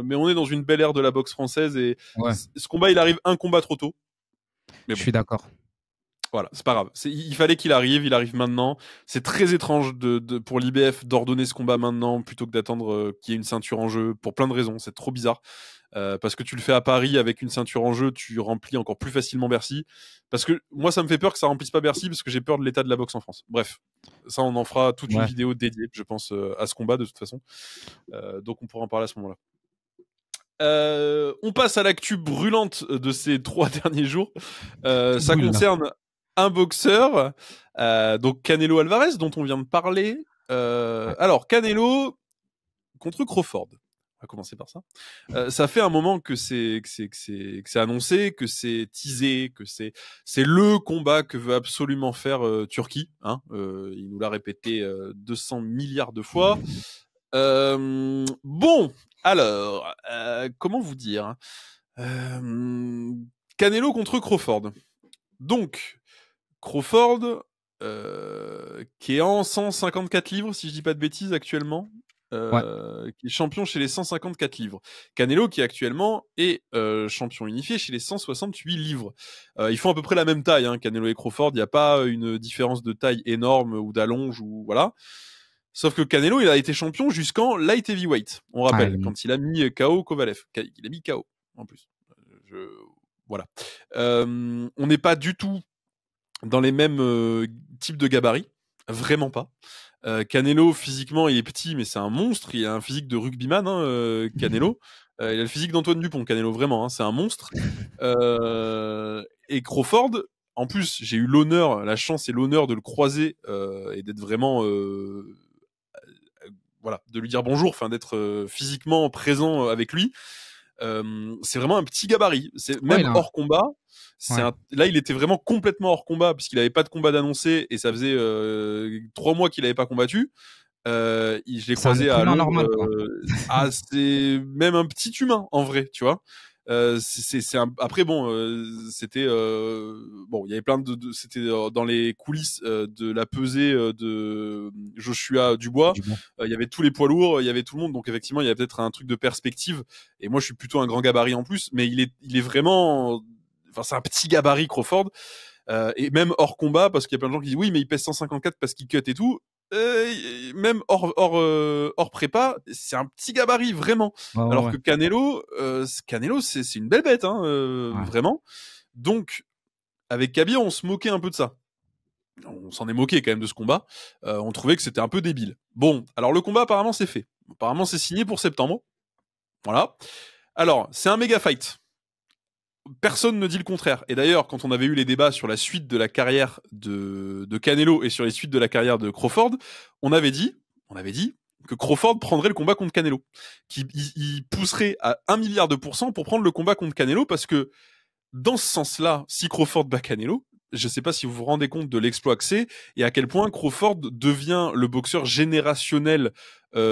mais on est dans une belle ère de la boxe française, et ce combat il arrive un combat trop tôt. Mais je suis d'accord. Voilà, c'est pas grave. Il fallait qu'il arrive, il arrive maintenant. C'est très étrange pour l'IBF d'ordonner ce combat maintenant plutôt que d'attendre qu'il y ait une ceinture en jeu, pour plein de raisons. C'est trop bizarre. Parce que tu le fais à Paris avec une ceinture en jeu, tu remplis encore plus facilement Bercy. Parce que moi, ça me fait peur que ça remplisse pas Bercy, parce que j'ai peur de l'état de la boxe en France. Bref, ça, on en fera toute une vidéo dédiée, je pense, à ce combat de toute façon. Donc, on pourra en parler à ce moment-là. On passe à l'actu brûlante de ces 3 derniers jours. Ça concerne un boxeur, donc Canelo Alvarez, dont on vient de parler. Alors, Canelo contre Crawford. On va commencer par ça. Ça fait un moment que c'est annoncé, que c'est teasé, que c'est le combat que veut absolument faire Turquie. Hein. Il nous l'a répété 200 milliards de fois. Bon, alors, comment vous dire ? Canelo contre Crawford. Donc, Crawford, qui est en 154 livres, si je dis pas de bêtises, actuellement. Qui est champion chez les 154 livres. Canelo qui actuellement est champion unifié chez les 168 livres. Ils font à peu près la même taille, hein, Canelo et Crawford. Il n'y a pas une différence de taille énorme ou d'allonge ou voilà. Sauf que Canelo, il a été champion jusqu'en light heavyweight. On rappelle, quand il a mis KO Kovalev. Il a mis KO en plus. Voilà. On n'est pas du tout dans les mêmes types de gabarits. Vraiment pas. Canelo, physiquement, il est petit, mais c'est un monstre. Il a un physique de rugbyman, hein, Canelo. Il a le physique d'Antoine Dupont, Canelo, vraiment. Hein, c'est un monstre. Et Crawford, en plus, j'ai eu la chance et l'honneur de le croiser et d'être vraiment... voilà, de lui dire bonjour, enfin d'être physiquement présent avec lui. C'est vraiment un petit gabarit. C'est même hors combat. Là, il était vraiment complètement hors combat puisqu'il n'avait pas de combat d'annoncé et ça faisait 3 mois qu'il n'avait pas combattu. Je l'ai croisé à Londres. Normal, c'est même un petit humain en vrai, tu vois. Après bon, c'était bon, il y avait plein c'était dans les coulisses de la pesée de Joshua Dubois. Il y avait tous les poids lourds, il y avait tout le monde, donc effectivement il y avait peut-être un truc de perspective. Et moi je suis plutôt un grand gabarit en plus, mais il est vraiment, enfin c'est un petit gabarit Crawford. Et même hors combat, parce qu'il y a plein de gens qui disent oui mais il pèse 154 parce qu'il cut et tout. Même hors prépa, c'est un petit gabarit vraiment. Alors que Canelo, c'est une belle bête, hein, vraiment. Donc avec Khabib, on se moquait un peu de ça. On s'en est moqué quand même de ce combat. On trouvait que c'était un peu débile. Bon, alors le combat apparemment c'est fait. Apparemment c'est signé pour septembre. Voilà. Alors c'est un méga fight. Personne ne dit le contraire. Et d'ailleurs, quand on avait eu les débats sur la suite de la carrière de Canelo et sur les suites de la carrière de Crawford, on avait dit que Crawford prendrait le combat contre Canelo, qu'il pousserait à 1 milliard de % pour prendre le combat contre Canelo, parce que dans ce sens-là, si Crawford bat Canelo, je ne sais pas si vous vous rendez compte de l'exploit que c'est et à quel point Crawford devient le boxeur générationnel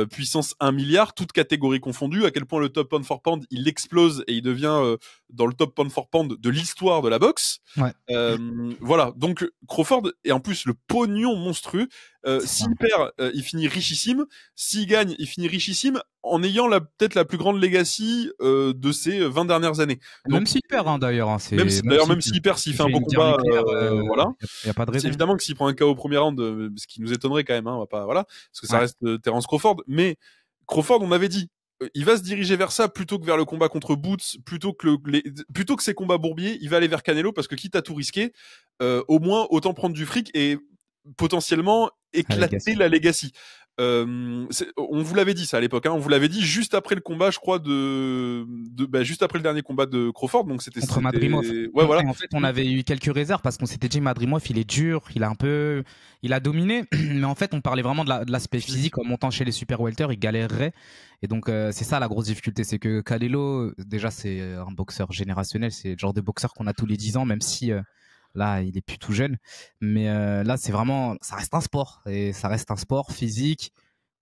puissance 1 milliard, toutes catégories confondues, à quel point le top pound for pound, il explose et il devient dans le top pound for pound de l'histoire de la boxe. Voilà, donc Crawford, et en plus le pognon monstrueux, s'il perd, il finit richissime, s'il gagne, il finit richissime, en ayant peut-être la plus grande legacy de ces 20 dernières années. Donc, même s'il perd, hein, d'ailleurs. Hein, même s'il perd, s'il fait un bon combat, voilà. Y a pas de raison. C'est évidemment que s'il prend un KO au premier round, ce qui nous étonnerait quand même, hein, on va pas, voilà, parce que ça reste Terence Crawford. Mais Crawford, on avait dit, il va se diriger vers ça plutôt que vers le combat contre Boots, plutôt que ces combats bourbiers, il va aller vers Canelo, parce que quitte à tout risquer, au moins autant prendre du fric et potentiellement éclater la legacy. On vous l'avait dit ça à l'époque, hein, on vous l'avait dit juste après le combat, je crois, juste après le dernier combat de Crawford, donc c'était contre Madrimov. Ouais, voilà. En fait, on avait eu quelques réserves parce qu'on s'était dit Madrimov, il est dur, il a dominé, mais en fait, on parlait vraiment de l'aspect physique. En montant chez les super welter, il galérerait, et donc c'est ça la grosse difficulté, c'est que Canelo, déjà, c'est un boxeur générationnel, c'est le genre de boxeur qu'on a tous les 10 ans, même si là, il est plus tout jeune. Mais là, ça reste un sport. Et ça reste un sport physique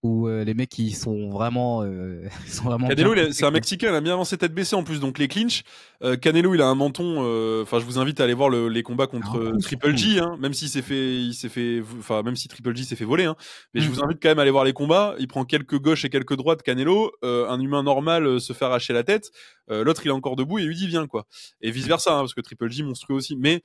où les mecs, ils sont vraiment Canelo, c'est un Mexicain, il a bien avancé tête baissée en plus. Donc les clinches, Canelo, il a un menton. Enfin, je vous invite à aller voir les combats contre Triple G, hein, même si même si Triple G s'est fait voler. Hein, mais je vous invite quand même à aller voir les combats. Il prend quelques gauches et quelques droites. Canelo, un humain normal se fait arracher la tête. L'autre, il est encore debout et lui dit viens quoi. Et vice versa, hein, parce que Triple G monstrueux aussi. Mais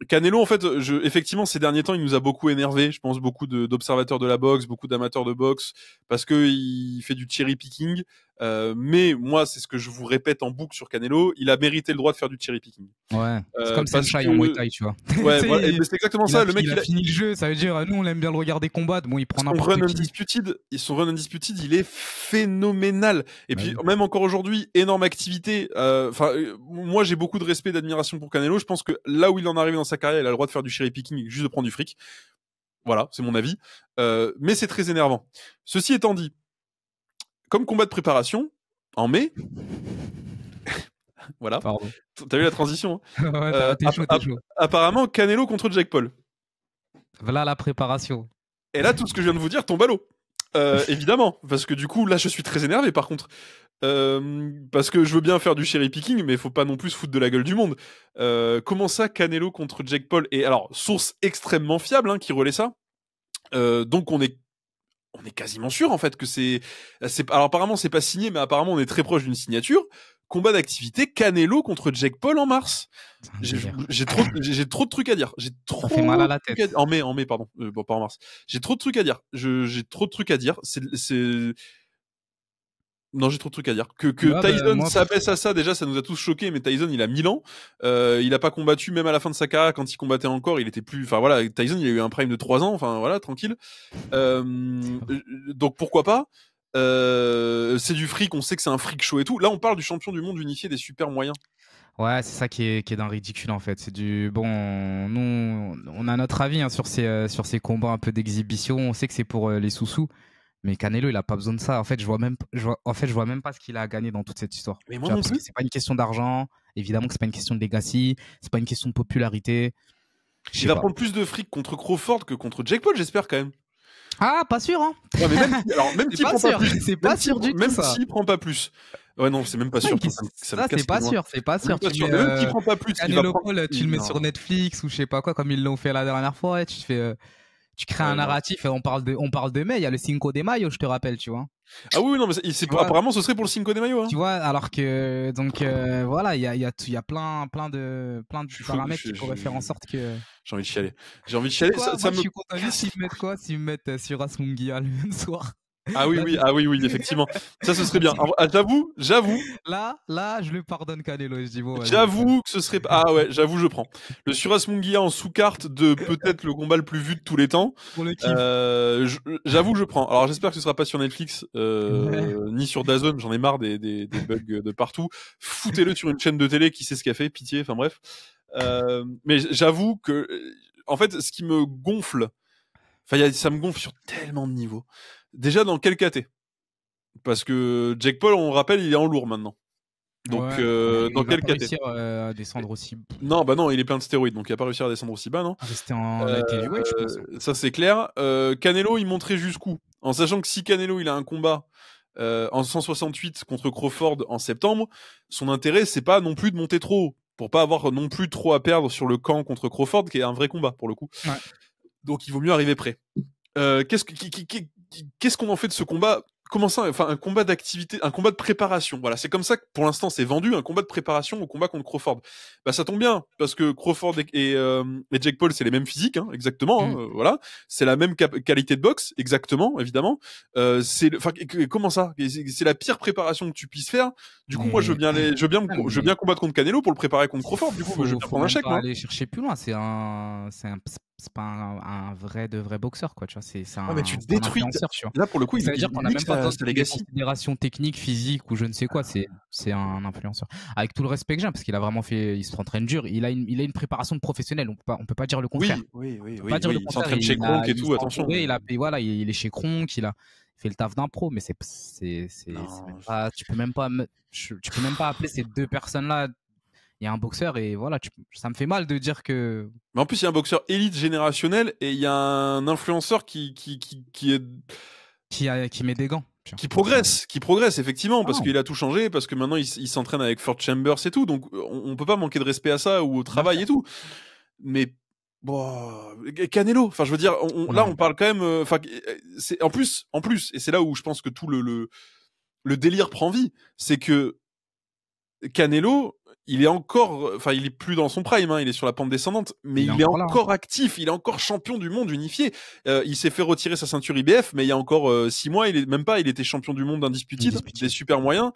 Canelo, en fait, effectivement, ces derniers temps, il nous a beaucoup énervé. Je pense beaucoup d'observateurs de la boxe, beaucoup d'amateurs de boxe, parce que il fait du cherry picking. Mais moi, c'est ce que je vous répète en boucle sur Canelo. Il a mérité le droit de faire du cherry picking. Ouais. C'est comme Saenchai en Muay Thai, tu vois. Ouais, voilà, mais c'est exactement ça. Le mec, il a fini le jeu. Ça veut dire, nous, on aime bien le regarder combattre. Bon, il prend n'importe qui. Son run undisputed, il est phénoménal. Et puis, même encore aujourd'hui, énorme activité. Moi, j'ai beaucoup de respect et d'admiration pour Canelo. Je pense que là où il en arrive dans sa carrière, il a le droit de faire du cherry picking, juste de prendre du fric. Voilà, c'est mon avis. Mais c'est très énervant. Ceci étant dit, comme combat de préparation, en mai, voilà. Pardon. T'as vu la transition, hein. T'es chaud. Apparemment, Canelo contre Jake Paul. Voilà la préparation. Et là, tout ce que je viens de vous dire tombe à l'eau. Évidemment, parce que du coup, là, je suis très énervé. Par contre, Parce que je veux bien faire du cherry picking, mais il faut pas non plus se foutre de la gueule du monde. Comment ça, Canelo contre Jake Paul? Et alors, source extrêmement fiable qui relaie ça. Donc on est quasiment sûr en fait que c'est. Alors apparemment c'est pas signé, mais apparemment on est très proche d'une signature. Combat d'activité Canelo contre Jake Paul en mars. J'ai trop de trucs à dire. J'ai trop. Ça fait mal à la tête. En mai, pardon. Bon, pas en mars. J'ai trop de trucs à dire. J'ai trop de trucs à dire. Non, j'ai trop de trucs à dire. Que Tyson s'abaisse à ça, déjà, ça nous a tous choqués, mais Tyson, il a 1000 ans. Il a pas combattu, même à la fin de sa carrière, quand il combattait encore, il était plus. Enfin voilà, Tyson, il a eu un prime de 3 ans, enfin voilà, tranquille. Donc pourquoi pas c'est du fric, on sait que c'est un fric show et tout. Là, on parle du champion du monde unifié des super moyens. Ouais, c'est ça qui est d'un ridicule en fait. C'est du bon. Nous, on a notre avis sur ces combats un peu d'exhibition. On sait que c'est pour les sous-sous. Mais Canelo, il a pas besoin de ça. En fait, je vois même pas ce qu'il a à gagner dans toute cette histoire. Mais moi non plus. C'est pas une question d'argent. Évidemment que c'est pas une question de legacy. C'est pas une question de popularité. Il va prendre plus de fric contre Crawford que contre Jake Paul, j'espère quand même. Ah, pas sûr, hein. Ouais, mais même s'il prend pas plus, c'est pas sûr du tout. Même s'il prend pas plus. Ouais, non, c'est même pas sûr. Ça, c'est pas sûr. C'est pas sûr. Même s'il prend pas plus, Canelo Paul, tu le mets sur Netflix ou je sais pas quoi, comme ils l'ont fait la dernière fois. Et tu crées un narratif et on parle de mai, il y a le Cinco de Mayo, je te rappelle, tu vois. Ah oui, non, mais apparemment ce serait pour le Cinco de Mayo. Tu vois, alors que donc voilà, il y a plein de paramètres qui pourraient faire en sorte que. J'ai envie de chialer. Ça me. Je suis content s'ils me mettent quoi, s'ils me mettent sur Asmungia le même soir. Ah oui, effectivement. Ça, ce serait bien. Alors, j'avoue. Là, je le pardonne Canelo. Je dis bon. J'avoue que ce serait. Ah ouais, j'avoue, je prends. Le Suras Munguia en sous-carte de peut-être le combat le plus vu de tous les temps. Pour le kiff. J'avoue, je prends. Alors, j'espère que ce sera pas sur Netflix, ni sur DAZN. J'en ai marre des bugs de partout. Foutez-le sur une chaîne de télé qui sait ce qu'a fait. Pitié. Enfin bref. Mais j'avoue que, en fait, ce qui me gonfle. Enfin, ça me gonfle sur tellement de niveaux. Déjà, dans quel KT? Parce que Jake Paul, on rappelle, il est en lourd maintenant. Donc, dans quel KT? Il a réussi à descendre aussi. Non, bah non, il est plein de stéroïdes, donc il a pas réussi à descendre aussi bas, non? Rester en light heavyweight, je pense. Ça, c'est clair. Canelo, il montrait jusqu'où? En sachant que si Canelo, il a un combat en 168 contre Crawford en septembre, son intérêt, c'est pas non plus de monter trop haut, pour pas avoir non plus trop à perdre sur le camp contre Crawford, qui est un vrai combat, pour le coup. Ouais. Donc, il vaut mieux arriver prêt. Qu'est-ce qu'on en fait de ce combat? Comment ça? Enfin, un combat d'activité, un combat de préparation. Voilà, c'est comme ça que pour l'instant c'est vendu, un combat de préparation au combat contre Crawford. Bah ça tombe bien parce que Crawford et Jake Paul c'est les mêmes physiques, exactement. Voilà, c'est la même qualité de boxe, exactement, évidemment. Comment ça? C'est la pire préparation que tu puisses faire. Du coup, moi je veux bien combattre contre Canelo pour le préparer contre Crawford. Du coup, je vais prendre un chèque. Faut aller chercher plus loin. C'est pas un vrai boxeur, quoi, tu vois. Mais tu te détruis. Là, pour le coup, c'est-à-dire qu'on a même pas de considération technique, physique ou je ne sais quoi. C'est un influenceur. Avec tout le respect que j'ai, parce qu'il a vraiment fait, il s'entraîne dur. Il a une préparation de professionnel. On peut pas dire le contraire. Oui. Il s'entraîne chez Kronk et tout. Attention. Il est chez Kronk. Il a fait le taf d'un pro, mais tu peux même pas appeler ces deux personnes-là. Il y a un boxeur et voilà, ça me fait mal de dire que. Mais en plus, il y a un boxeur élite générationnel et il y a un influenceur qui met des gants. Qui progresse effectivement, parce qu'il a tout changé, parce que maintenant il s'entraîne avec Fort Chambers et tout, donc on peut pas manquer de respect à ça ou au travail et tout. Mais bon, Canelo, enfin je veux dire, là on parle quand même, enfin c'est en plus, et c'est là où je pense que tout le délire prend vie, c'est que Canelo, il est plus dans son prime, il est sur la pente descendante, mais il est encore actif, il est encore champion du monde unifié. Il s'est fait retirer sa ceinture IBF, mais il y a encore 6 mois, il était champion du monde indisputé, des super moyens,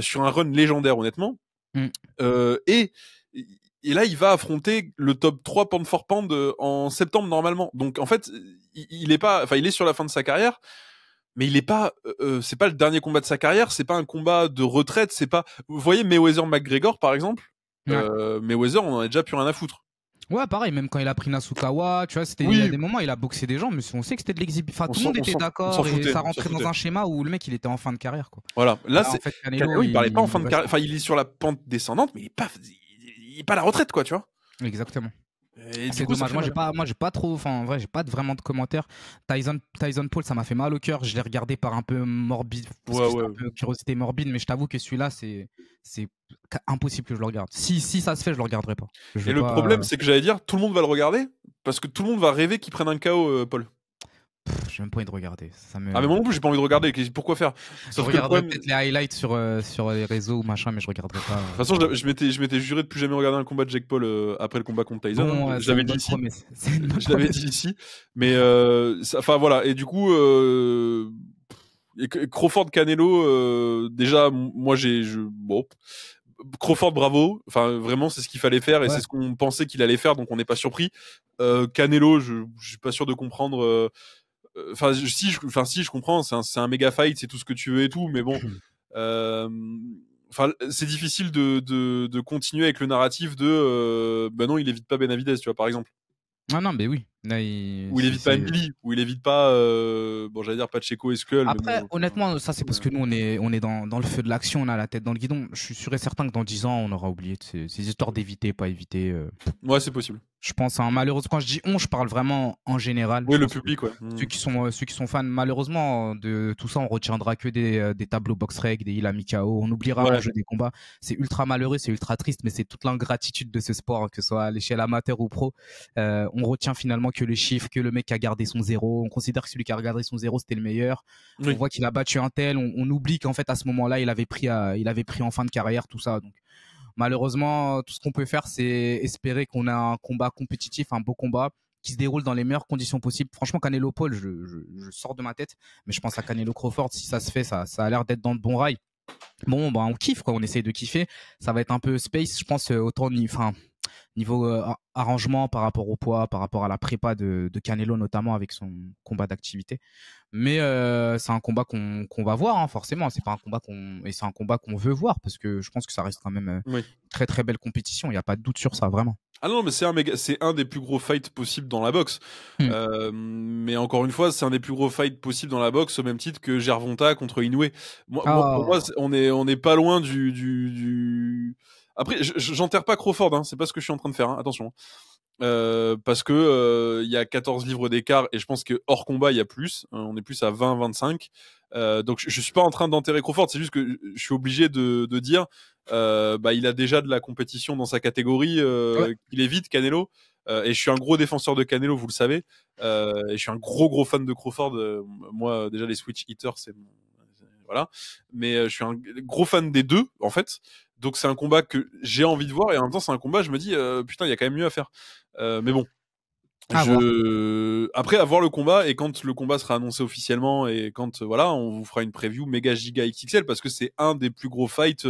sur un run légendaire, honnêtement. Et là, il va affronter le top 3 pound for pound en septembre, normalement. Donc, en fait, il est sur la fin de sa carrière. Mais il est pas, c'est pas le dernier combat de sa carrière, c'est pas un combat de retraite, c'est pas. Vous voyez Mayweather-McGregor par exemple, Mayweather, on en a déjà plus rien à foutre. Ouais, pareil, même quand il a pris Nasukawa, tu vois, il y a des moments, il a boxé des gens, mais on sait que c'était de l'exhibition. Enfin, tout le monde était d'accord et ça rentrait dans un schéma où le mec, il était en fin de carrière, quoi. Voilà, là, c'est. En fait, Canelo, il parlait pas en fin de carrière. Enfin, il est sur la pente descendante, mais il est pas à la retraite, quoi, tu vois. Exactement. Et du C'est coup, ça dommage. fait mal. Moi, j'ai pas trop, enfin, en vrai, j'ai pas vraiment de commentaires. Tyson Paul, ça m'a fait mal au cœur. Je l'ai regardé par un peu morbide, parce Ouais, que c'était un ouais. peu curiosité morbide, mais je t'avoue que celui-là, c'est impossible que je le regarde. Si ça se fait, je le regarderai pas. Je Et vais le pas, problème, c'est que j'allais dire, tout le monde va le regarder parce que tout le monde va rêver qu'il prenne un KO, Paul. j'ai même pas envie de regarder. Ça Ah, mais me, moi non plus, j'ai pas envie de regarder. Pourquoi faire? je Sauf que le regarderai problème, de peut-être les highlights sur les réseaux ou machin, mais je regarderai pas. toute façon, je m'étais juré de plus jamais regarder un combat de Jake Paul après le combat contre Tyson. Hein. Bon, Je c'est l'avais une dit bonne ici. promesse. C'est une bonne Je l'avais promesse. dit ici. Mais, enfin voilà. Et du coup, Crawford Canelo, déjà, moi bon. Crawford, bravo. Enfin, vraiment, c'est ce qu'il fallait faire et Ouais. c'est ce qu'on pensait qu'il allait faire, donc on n'est pas surpris. Canelo, je suis pas sûr de comprendre. Enfin, si, je comprends. C'est un méga fight, c'est tout ce que tu veux et tout, mais bon. Euh, Enfin, c'est difficile de continuer avec le narratif de. Ben non, il évite pas Benavidez, tu vois, par exemple. Ah non, mais oui. Là, Ou il évite pas Mbili, ou il évite pas. Bon, j'allais dire Pacheco et Skull, mais après, bon. honnêtement, ça c'est parce que nous on est dans le feu de l'action, on a la tête dans le guidon. Je suis sûr et certain que dans 10 ans, on aura oublié de ces histoires d'éviter, pas éviter. Ouais, c'est possible. Je pense, hein, malheureusement, quand je dis on, je parle vraiment en général. Oui, Je le pense que public, ouais. ceux qui sont fans, malheureusement, de tout ça, on retiendra que des tableaux box-reg, des Ila Mikao. On oubliera Ouais. l'enjeu des combats. C'est ultra malheureux, c'est ultra triste, mais c'est toute l'ingratitude de ce sport, hein, que ce soit à l'échelle amateur ou pro. On retient finalement que les chiffres, que le mec qui a gardé son zéro. On considère que celui qui a gardé son zéro, c'était le meilleur. On Oui. voit qu'il a battu un tel. On oublie qu'en fait, à ce moment-là, il avait pris en fin de carrière, tout ça. Donc, malheureusement, tout ce qu'on peut faire, c'est espérer qu'on a un combat compétitif, un beau combat qui se déroule dans les meilleures conditions possibles. Franchement, Canelo Paul, je sors de ma tête, mais je pense à Canelo Crawford. Si ça se fait, ça a l'air d'être dans de bons rails. Bon, bah, on kiffe, quoi. On essaye de kiffer. Ça va être un peu space, je pense, autant niveau arrangement par rapport au poids, par rapport à la prépa de Canelo, notamment avec son combat d'activité. Mais c'est un combat qu'on va voir, hein, forcément. C'est pas un combat et c'est un combat qu'on veut voir parce que je pense que ça reste quand même Oui. très très belle compétition. Il n'y a pas de doute sur ça, vraiment. Ah non, mais c'est un des plus gros fights possibles dans la boxe. Hmm. Mais encore une fois, c'est un des plus gros fights possibles dans la boxe au même titre que Gervonta contre Inoue. Pour moi, Ah, on est pas loin du... Après, j'enterre pas Crawford, hein, c'est pas ce que je suis en train de faire, hein, attention. Parce que il y a 14 livres d'écart et je pense que hors combat il y a plus, on est plus à 20-25. Donc je suis pas en train d'enterrer Crawford, c'est juste que je suis obligé de dire bah il a déjà de la compétition dans sa catégorie, ouais. qu'il évite Canelo. Et je suis un gros défenseur de Canelo, vous le savez. Et je suis un gros fan de Crawford. Moi déjà les Switch Eaters voilà. Mais je suis un gros fan des deux en fait. Donc c'est un combat que j'ai envie de voir et en même temps c'est un combat je me dis putain il y a quand même mieux à faire. Mais bon, À voir. après avoir le combat et quand le combat sera annoncé officiellement et quand voilà, on vous fera une preview méga giga XXL parce que c'est un des plus gros fights.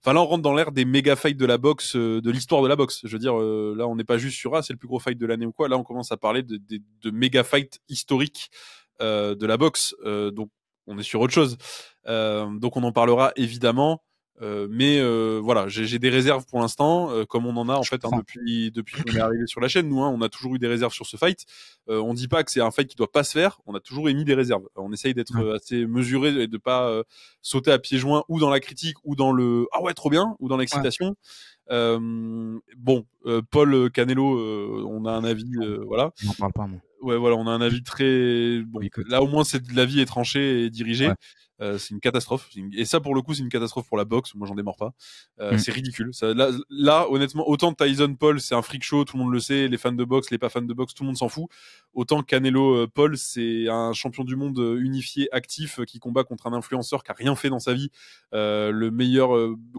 Enfin là, on rentre dans l'ère des méga fights de la boxe, de l'histoire de la boxe. Je veux dire, là, on n'est pas juste sur c'est le plus gros fight de l'année ou quoi. Là, on commence à parler de méga fights historiques de la boxe. Donc, on est sur autre chose. Donc, on en parlera évidemment. Mais voilà, j'ai des réserves pour l'instant, comme on en a en Je fait comprends. depuis qu'on est arrivé sur la chaîne. Nous, hein, on a toujours eu des réserves sur ce fight. On dit pas que c'est un fight qui doit pas se faire. On a toujours émis des réserves. On essaye d'être Ouais. assez mesuré et de pas sauter à pieds joints ou dans la critique ou dans le ah ouais trop bien ou dans Ouais. l'excitation. Bon, Paul Canelo, on a un avis voilà. Je n'en parle pas, moi. Ouais, voilà, on a un avis très bon. Boycott. Là, au moins, c'est l'avis est tranché et dirigé. Ouais. C'est une catastrophe. Et ça, pour le coup, c'est une catastrophe pour la boxe. Moi, j'en démords pas. Mm. C'est ridicule. Honnêtement, autant Tyson Paul, c'est un freak show, tout le monde le sait. Les fans de boxe, les pas fans de boxe, tout le monde s'en fout. Autant Canelo Paul, c'est un champion du monde unifié, actif, qui combat contre un influenceur qui a rien fait dans sa vie. Le meilleur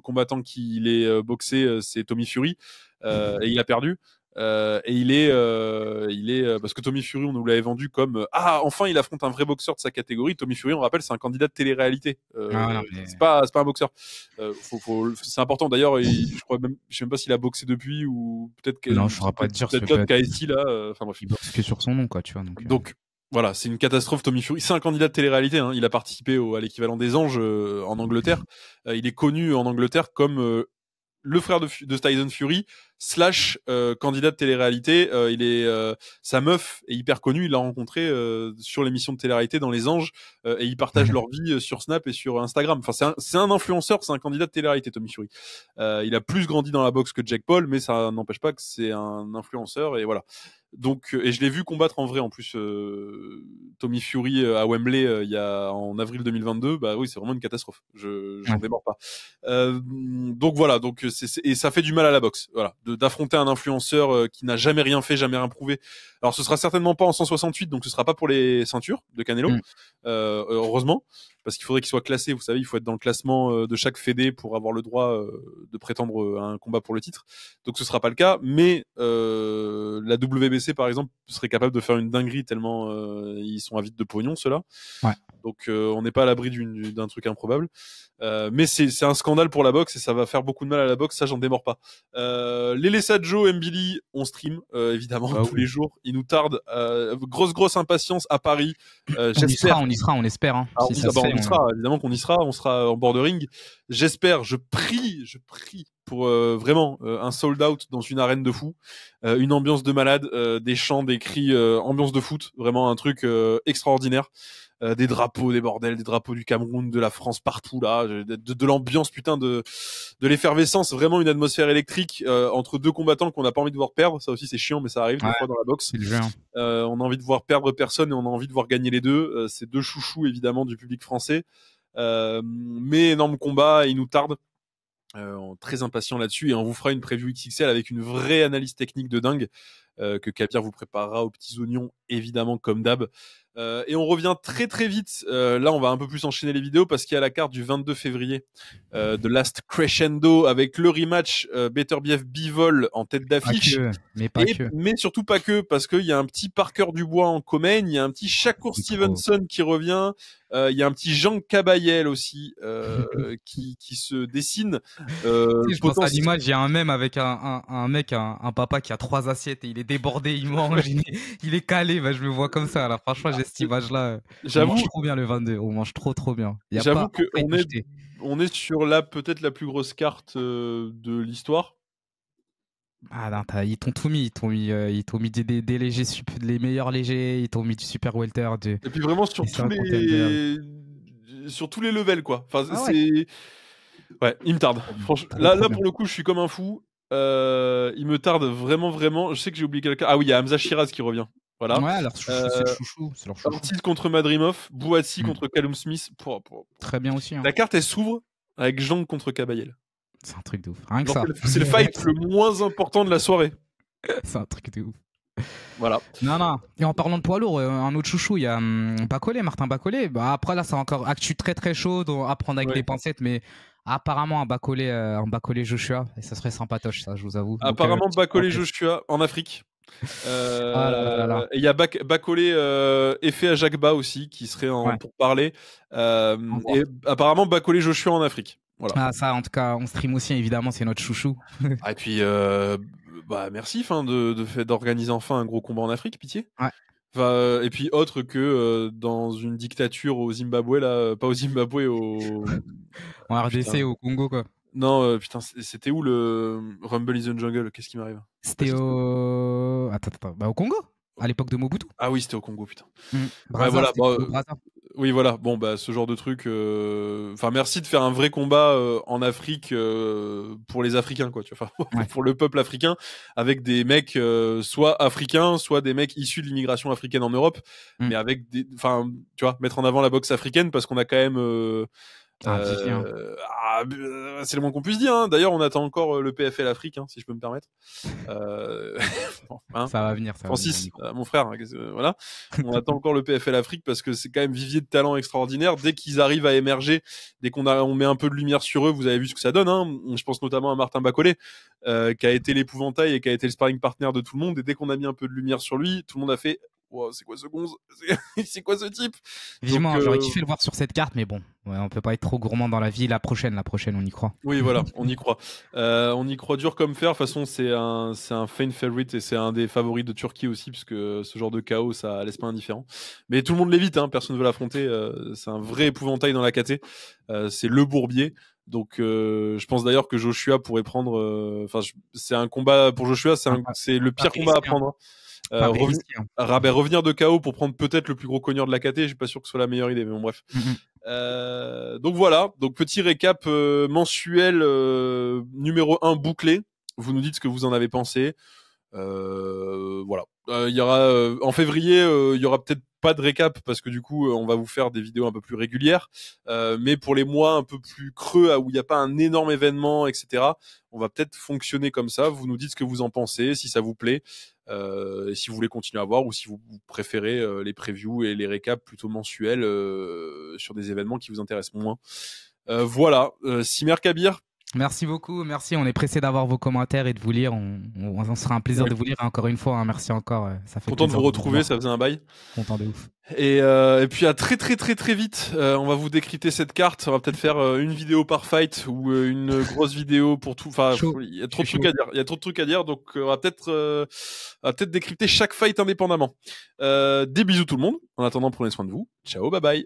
combattant qu'il ait boxé, c'est Tommy Fury. Et il a perdu. Et il est parce que Tommy Fury, on nous l'avait vendu comme ah enfin il affronte un vrai boxeur de sa catégorie. Tommy Fury, on rappelle, c'est un candidat de télé-réalité. Ah, non, mais... C'est pas un boxeur. C'est important d'ailleurs. Je crois même, je sais même pas s'il a boxé depuis ou peut-être Non, je ne saurais pas te dire. peut-être l'autre KSI là. Enfin bref. Il boxe que sur son nom, quoi, tu vois. Donc voilà, c'est une catastrophe. Tommy Fury, c'est un candidat de télé-réalité. Hein. Il a participé à l'équivalent des Anges en Angleterre. Il est connu en Angleterre comme le frère de Tyson Fury slash candidat de télé-réalité. Sa meuf est hyper connue, il l'a rencontré sur l'émission de télé-réalité dans Les Anges, et ils partagent leur vie sur Snap et sur Instagram. Enfin, c'est un influenceur, c'est un candidat de télé-réalité, Tommy Fury. Il a plus grandi dans la boxe que Jake Paul, mais ça n'empêche pas que c'est un influenceur, et voilà. Donc, et je l'ai vu combattre en vrai en plus, Tommy Fury à Wembley en avril 2022. Bah oui, c'est vraiment une catastrophe. J'en démords pas. Donc voilà, et ça fait du mal à la boxe. Voilà, d'affronter un influenceur qui n'a jamais rien fait, jamais rien prouvé. Alors ce sera certainement pas en 168, donc ce sera pas pour les ceintures de Canelo, heureusement, parce qu'il faudrait qu'il soit classé. Vous savez, il faut être dans le classement de chaque fédé pour avoir le droit de prétendre à un combat pour le titre. Donc ce sera pas le cas, mais la WBC par exemple serait capable de faire une dinguerie tellement ils sont avides de pognon ceux-là. Ouais. Donc on n'est pas à l'abri d'un truc improbable. Mais c'est un scandale pour la boxe et ça va faire beaucoup de mal à la boxe, ça j'en démords pas. Lele Sadjo, Mbili, on stream évidemment tous les jours. Il nous tarde. Grosse impatience à Paris. J'espère. On y sera, on espère. Hein. On y sera, évidemment qu'on y sera. On sera en bord de ring. J'espère, je prie pour vraiment un sold out dans une arène de fou, une ambiance de malade, des chants, des cris, ambiance de foot, vraiment un truc extraordinaire. Des drapeaux, des bordels, des drapeaux du Cameroun, de la France partout là, de l'ambiance, putain, de l'effervescence, vraiment une atmosphère électrique entre deux combattants qu'on n'a pas envie de voir perdre. Ça aussi c'est chiant, mais ça arrive des fois dans la boxe. C'est le jeu, hein. On a envie de voir perdre personne et on a envie de voir gagner les deux. C'est deux chouchous évidemment du public français, mais énorme combat, il nous tarde. Très impatient là-dessus et on vous fera une preview XXL avec une vraie analyse technique de dingue que Kapir vous préparera aux petits oignons évidemment comme d'hab. Et on revient très très vite. Là, on va un peu plus enchaîner les vidéos parce qu'il y a la carte du 22 février de Last Crescendo avec le rematch Beterbiev Bivol en tête d'affiche. Mais surtout pas que, parce qu'il y a un petit Parker Dubois en Comain, il y a un petit Shakur Stevenson qui revient, il y a un petit Jean Cabayel aussi qui se dessine. Je pense à l'image, il y a un mème avec un mec, un papa qui a 3 assiettes et il est débordé, il mange, il est calé. Bah, je le vois comme ça. Alors franchement, j'ai cette image-là. On mange trop bien le 22. On mange trop bien. J'avoue qu'on est sur peut-être la plus grosse carte de l'histoire. Ah non, ils t'ont tout mis. Ils t'ont mis des légers, les meilleurs légers. Ils t'ont mis du super welter. Et puis vraiment sur tous les levels quoi. Enfin, ouais, il me tarde. Franchement, là pour le coup, je suis comme un fou. Il me tarde vraiment. Je sais que j'ai oublié quelqu'un. Ah oui, il y a Hamza Shiraz qui revient. Voilà. Ouais, alors c'est leur chouchou. Ortiz contre Madrimov, Bouassi contre Callum Smith. Très bien aussi. Hein. La carte elle s'ouvre avec Jean contre Kabayel. C'est un truc de ouf. Rien que ça. C'est le fight le moins important de la soirée. C'est un truc de ouf. Voilà. Non. Et en parlant de poids lourd, un autre chouchou, il y a Martin Bacolé. Bah, après, là, c'est encore actu très très chaud à prendre avec des pincettes, mais apparemment un Bacolé Joshua, et ça serait sympatoche, ça, je vous avoue. Apparemment, Bacolé Joshua en Afrique. Et il y a Bacolé effet à Jacques-Ba aussi qui serait pour parler. Et apparemment Bacolé Joshua en Afrique. Voilà. Ah, ça, en tout cas, on stream aussi, évidemment, c'est notre chouchou. Et puis, merci d'organiser enfin un gros combat en Afrique, pitié. Ouais. Et puis, autre que dans une dictature au Zimbabwe, là, pas au Zimbabwe, en RDC, au Congo, quoi. Non, c'était où le Rumble is in Jungle? Qu'est-ce qui m'arrive? C'était au Congo, à l'époque de Mobutu. Ah oui, c'était au Congo, putain. Voilà. Oui, voilà. Bon, ce genre de truc. Merci de faire un vrai combat en Afrique pour les Africains, quoi. Tu vois, pour le peuple africain, avec des mecs soit africains, soit des mecs issus de l'immigration africaine en Europe, mais avec tu vois, mettre en avant la boxe africaine parce qu'on a quand même. C'est le moins qu'on puisse dire. Hein. D'ailleurs, on attend encore le PFL Afrique, si je peux me permettre. Ça va venir. Francis, mon frère, voilà. On attend encore le PFL Afrique parce que c'est quand même vivier de talent extraordinaire. Dès qu'ils arrivent à émerger, dès on met un peu de lumière sur eux, vous avez vu ce que ça donne. Hein. Je pense notamment à Martin Bacolé, qui a été l'épouvantail et qui a été le sparring partner de tout le monde. Et dès qu'on a mis un peu de lumière sur lui, tout le monde a fait. Wow, c'est quoi ce gonze? C'est quoi ce type? Vivement, j'aurais kiffé le voir sur cette carte, mais bon, on peut pas être trop gourmand dans la vie. La prochaine, on y croit. Oui, voilà, on y croit. On y croit dur comme fer. De toute façon, c'est un fan favorite et c'est un des favoris de Turquie aussi, puisque ce genre de chaos, ça laisse pas indifférent. Mais tout le monde l'évite, personne ne veut l'affronter. C'est un vrai épouvantail dans la KT. C'est le bourbier. Donc, je pense d'ailleurs que Joshua pourrait prendre. Enfin, c'est un combat pour Joshua, c'est le pire combat à prendre. Revenir de KO pour prendre peut-être le plus gros cogneur de la KT, je suis pas sûr que ce soit la meilleure idée, mais bon bref. Donc voilà, donc petit récap mensuel numéro 1 bouclé. Vous nous dites ce que vous en avez pensé. Voilà. Il y aura en février, il y aura peut-être pas de récap parce que du coup, on va vous faire des vidéos un peu plus régulières. Mais pour les mois un peu plus creux, où il n'y a pas un énorme événement, etc., on va peut-être fonctionner comme ça. Vous nous dites ce que vous en pensez, si ça vous plaît, et si vous voulez continuer à voir ou si vous préférez les previews et les récaps plutôt mensuels sur des événements qui vous intéressent moins. Voilà. Simer Kabir. Merci beaucoup, merci. On est pressé d'avoir vos commentaires et de vous lire. On sera un plaisir de vous lire. Et encore une fois, hein, merci encore. Ça fait content de vous retrouver, ça faisait un bail. Content de ouf. Et puis à très vite, on va vous décrypter cette carte. On va peut-être faire une vidéo par fight ou une grosse vidéo pour tout. Enfin, il y a trop de trucs à dire. Il y a trop de trucs à dire, donc on va peut-être décrypter chaque fight indépendamment. Des bisous tout le monde. En attendant, prenez soin de vous. Ciao, bye bye.